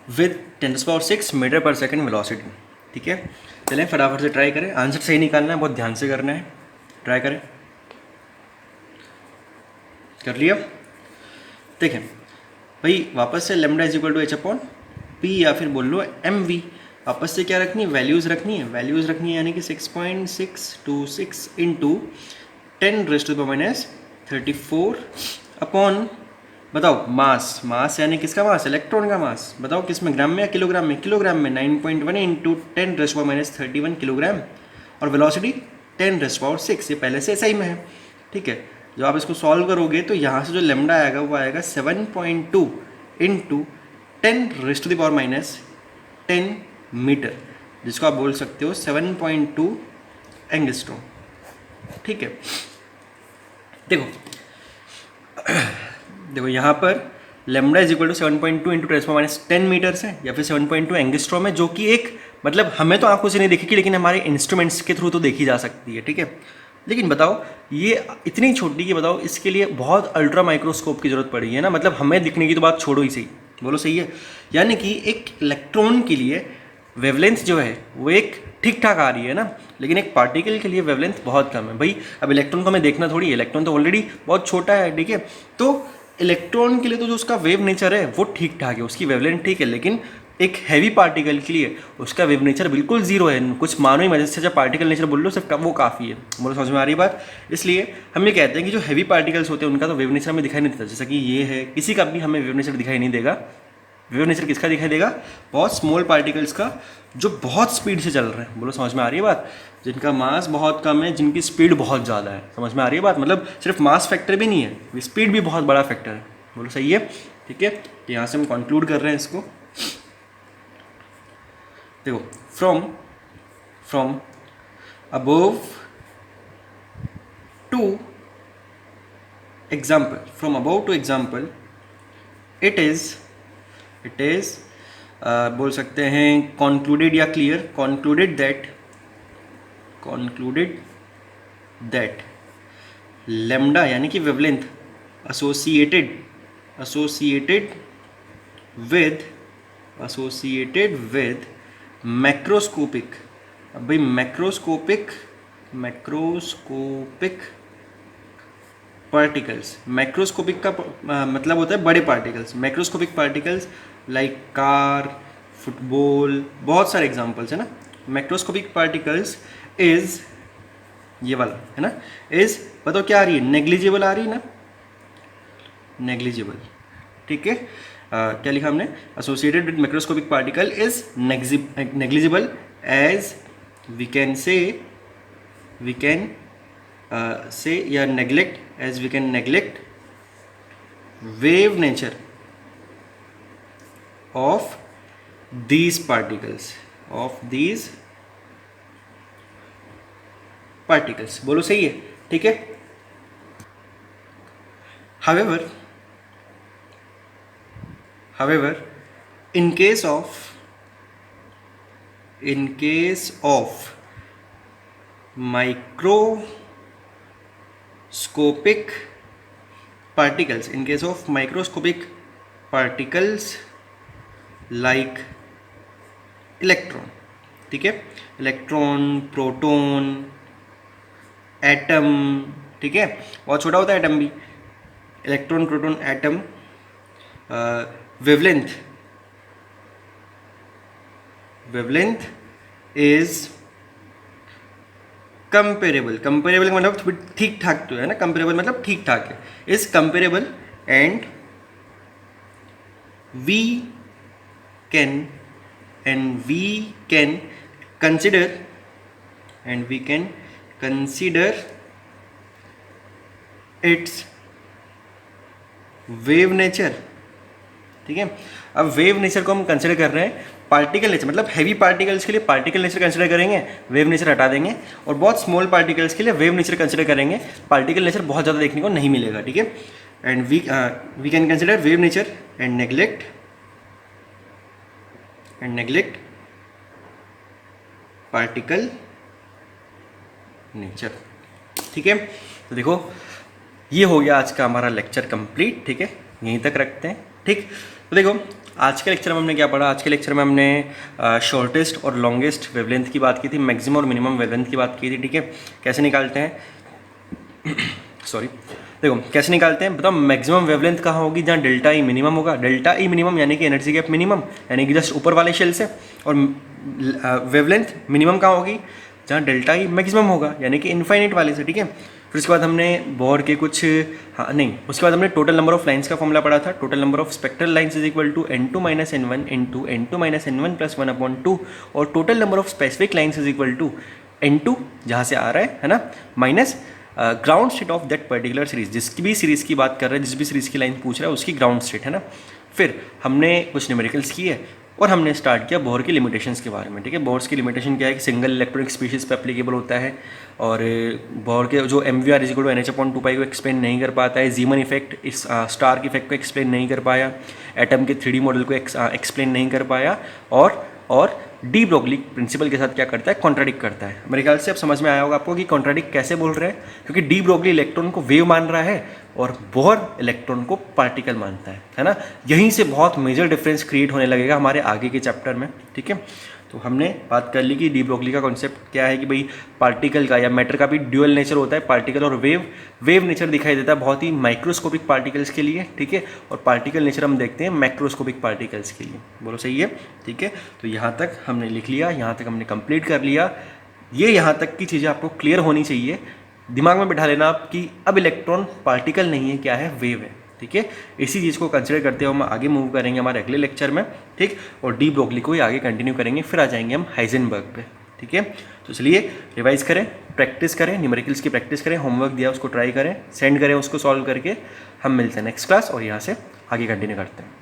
with 10⁻⁶ meter per second velocity। ठीक है, चलें फटाफट से ट्राई करें, आंसर सही निकालना है, बहुत ध्यान से करना है, ट्राई करें। कर लिया, देखें भाई वापस से lambda is equal to h/p या फिर बोल लो mv, वापस से क्या रखनी है, वैल्यूज़ रखनी है, यानी कि 6.626 इंटू 10⁻34 अपॉन, बताओ मास यानी किसका मास, इलेक्ट्रॉन का मास, बताओ किस में, ग्राम में या किलोग्राम में, 9.1 इंटू 10⁻31 किलोग्राम, और वेलोसिटी 10⁻⁶, ये पहले से SI में है। ठीक है, जब आप इसको सॉल्व करोगे तो यहाँ से जो लैम्डा आएगा वो आएगा 7.2 इंटू 10⁻10 मीटर, जिसको आप बोल सकते हो 7.2 एंगस्ट्रॉम। ठीक है, देखो यहाँ पर lambda is equal to 7.2 into 10⁻10 metres है, या फिर 7.2 एंगस्ट्रॉम है, जो कि एक मतलब हमें तो आंखों से नहीं दिखेगी, लेकिन हमारे इंस्ट्रूमेंट्स के थ्रू तो देखी जा सकती है। ठीक है, लेकिन बताओ ये इतनी छोटी कि बताओ इसके लिए बहुत अल्ट्रा माइक्रोस्कोप की जरूरत पड़ी है ना, मतलब हमें दिखने की तो बात छोड़ो ही, सही बोलो सही है। यानी कि एक इलेक्ट्रॉन के लिए वेवलेंथ जो है वो एक ठीक ठाक आ रही है ना, लेकिन एक पार्टिकल के लिए वेवलेंथ बहुत कम है भाई। अब इलेक्ट्रॉन को हमें देखना थोड़ी है, इलेक्ट्रॉन तो ऑलरेडी बहुत छोटा है, ठीक है। तो इलेक्ट्रॉन के लिए तो जो उसका वेव नेचर है वो ठीक ठाक है, उसकी वेवलेंथ ठीक है, लेकिन एक हैवी पार्टिकल के लिए उसका वेव नेचर बिल्कुल जीरो है, कुछ मानो ही मत, इससे जब पार्टिकल नेचर बोल लो सिर्फ वो काफ़ी है। बोलो समझ में आ रही बात। इसलिए हम ये कहते हैं कि जो हैवी पार्टिकल्स होते हैं उनका तो वेव नेचर हमें दिखाई नहीं देता, जैसा कि ये है, किसी का भी हमें वेव नेचर दिखाई नहीं देगा। वेव नेचर किसका दिखाई देगा? बहुत स्मॉल पार्टिकल्स का जो बहुत स्पीड से चल रहे हैं। बोलो समझ में आ रही है बात। जिनका मास बहुत कम है, जिनकी स्पीड बहुत ज़्यादा है। समझ में आ रही है बात। मतलब सिर्फ मास फैक्टर भी नहीं है, स्पीड भी बहुत बड़ा फैक्टर है। बोलो सही है, ठीक है। तो यहाँ से हम कंक्लूड कर रहे हैं इसको। देखो, from above two example it is बोल सकते हैं कॉन्क्लूडेड या क्लियर, कॉन्क्लूडेड दैट लैम्डा यानी कि वेवलेंथ associated with मैक्रोस्कोपिक। अब भाई मैक्रोस्कोपिक पार्टिकल्स, मैक्रोस्कोपिक का मतलब होता है बड़े particles. Macroscopic particles like car, football, बहुत सारे एग्जांपल्स है ना। मैक्रोस्कोपिक पार्टिकल्स इज ये वाला है ना, इज बताओ क्या आ रही है? नेग्लिजिबल आ रही है ना, नेग्लिजिबल, ठीक है। क्या लिखा हमने? Associated with macroscopic particle is negligible as we can say या neglect, as we can neglect wave nature of these particles। बोलो सही है, ठीक है। however in case of microscopic particles like electron, ठीक है, इलेक्ट्रॉन, प्रोटॉन, एटम, ठीक है, बहुत छोटा होता है एटम भी, electron, proton, atom, wavelength is comparable का मतलब ठीक ठाक तो है ना, कंपेरेबल मतलब ठीक ठाक है, is comparable and we can consider its wave nature, ठीक है। अब वेव नेचर को हम कंसिडर कर रहे हैं, पार्टिकल नेचर मतलब हैवी पार्टिकल्स के लिए पार्टिकल नेचर कंसिडर करेंगे, वेव नेचर हटा देंगे, और बहुत स्मॉल पार्टिकल्स के लिए वेव नेचर कंसिडर करेंगे, पार्टिकल नेचर बहुत ज़्यादा देखने को नहीं मिलेगा, ठीक है। And we can consider wave nature and neglect particle nature, ठीक है। तो देखो ये हो गया आज का हमारा लेक्चर कंप्लीट, ठीक है, यहीं तक रखते हैं, ठीक। तो देखो आज के लेक्चर में हमने क्या पढ़ा? आज के लेक्चर में हमने शॉर्टेस्ट और लॉन्गेस्ट वेवलेंथ की बात की थी, मैक्सिमम और मिनिमम वेवलेंथ की बात की थी, ठीक है। कैसे निकालते हैं सॉरी, देखो कैसे निकालते हैं, बताओ मैक्सिमम वेवलेंथ कहाँ होगी? जहाँ डेल्टा ई मिनिमम होगा। डेल्टा ई मिनिमम यानी कि एनर्जी गैप मिनिमम, यानी कि जस्ट ऊपर वाले शेल से। और वेवलेंथ मिनिमम कहाँ होगी? जहाँ डेल्टा ई मैक्सिमम होगा, यानी कि इनफाइनाइट वाले से, ठीक है। फिर उसके बाद हमने बोर के कुछ उसके बाद हमने टोटल नंबर ऑफ लाइन्स का फॉर्मूला पढ़ा था। Total number of spectral lines is equal to n2 - n1 into n2 - n1 + 1/2, और total number of specific lines is equal to n2 जहाँ से आ रहा है ना, minus ground state of that particular series. जिसकी भी सीरीज़ की बात कर रहे हैं, जिस भी सीरीज़ की लाइन पूछ रहा है उसकी ग्राउंड स्टेट है ना। फिर हमने कुछ न्यूमेरिकल्स किए और हमने स्टार्ट किया बोर की लिमिटेशंस के बारे में, ठीक है। बोर्स की लिमिटेशन क्या है कि सिंगल इलेक्ट्रॉनिक स्पीशीज़ पे एप्लीकेबल होता है, और बोर के जो MVR = NH/2π को एक्सप्लेन नहीं कर पाता है, जीमन इफेक्ट, इस स्टार के इफेक्ट को एक्सप्लेन नहीं कर पाया, एटम के 3D मॉडल को एक्सप्लेन नहीं कर पाया, और डी ब्रोगली प्रिंसिपल के साथ क्या करता है? कॉन्ट्राडिक्ट करता है। मेरे ख्याल से अब समझ में आया होगा आपको कि कॉन्ट्राडिक्ट कैसे बोल रहे हैं, क्योंकि डी ब्रोगली इलेक्ट्रॉन को वेव मान रहा है और बोर इलेक्ट्रॉन को पार्टिकल मानता है ना। यहीं से बहुत मेजर डिफरेंस क्रिएट होने लगेगा हमारे आगे के चैप्टर में, ठीक है। तो हमने बात कर ली कि डी ब्रोगली का कॉन्सेप्ट क्या है कि भाई पार्टिकल का या मैटर का भी ड्यूअल नेचर होता है, पार्टिकल और वेव नेचर दिखाई देता है बहुत ही माइक्रोस्कोपिक पार्टिकल्स के लिए, ठीक है, और पार्टिकल नेचर हम देखते हैं मैक्रोस्कोपिक पार्टिकल्स के लिए। बोलो सही है, ठीक है। तो यहाँ तक हमने लिख लिया, यहाँ तक हमने कंप्लीट कर लिया। ये यहाँ तक की चीज़ें आपको क्लियर होनी चाहिए, दिमाग में बिठा लेना आप कि अब इलेक्ट्रॉन पार्टिकल नहीं है, क्या है, वेव है, ठीक है। इसी चीज़ को कंसिडर करते हुए हम आगे मूव करेंगे हमारे अगले लेक्चर में, ठीक, और डी ब्रोगली को ही आगे कंटिन्यू करेंगे, फिर आ जाएंगे हम हाइजेनबर्ग पे, ठीक है। तो चलिए रिवाइज करें, प्रैक्टिस करें, न्यूमेरिकल्स की प्रैक्टिस करें, होमवर्क दिया उसको ट्राई करें, सेंड करें उसको सॉल्व करके। हम मिलते हैं नेक्स्ट क्लास और यहाँ से आगे कंटिन्यू करते हैं।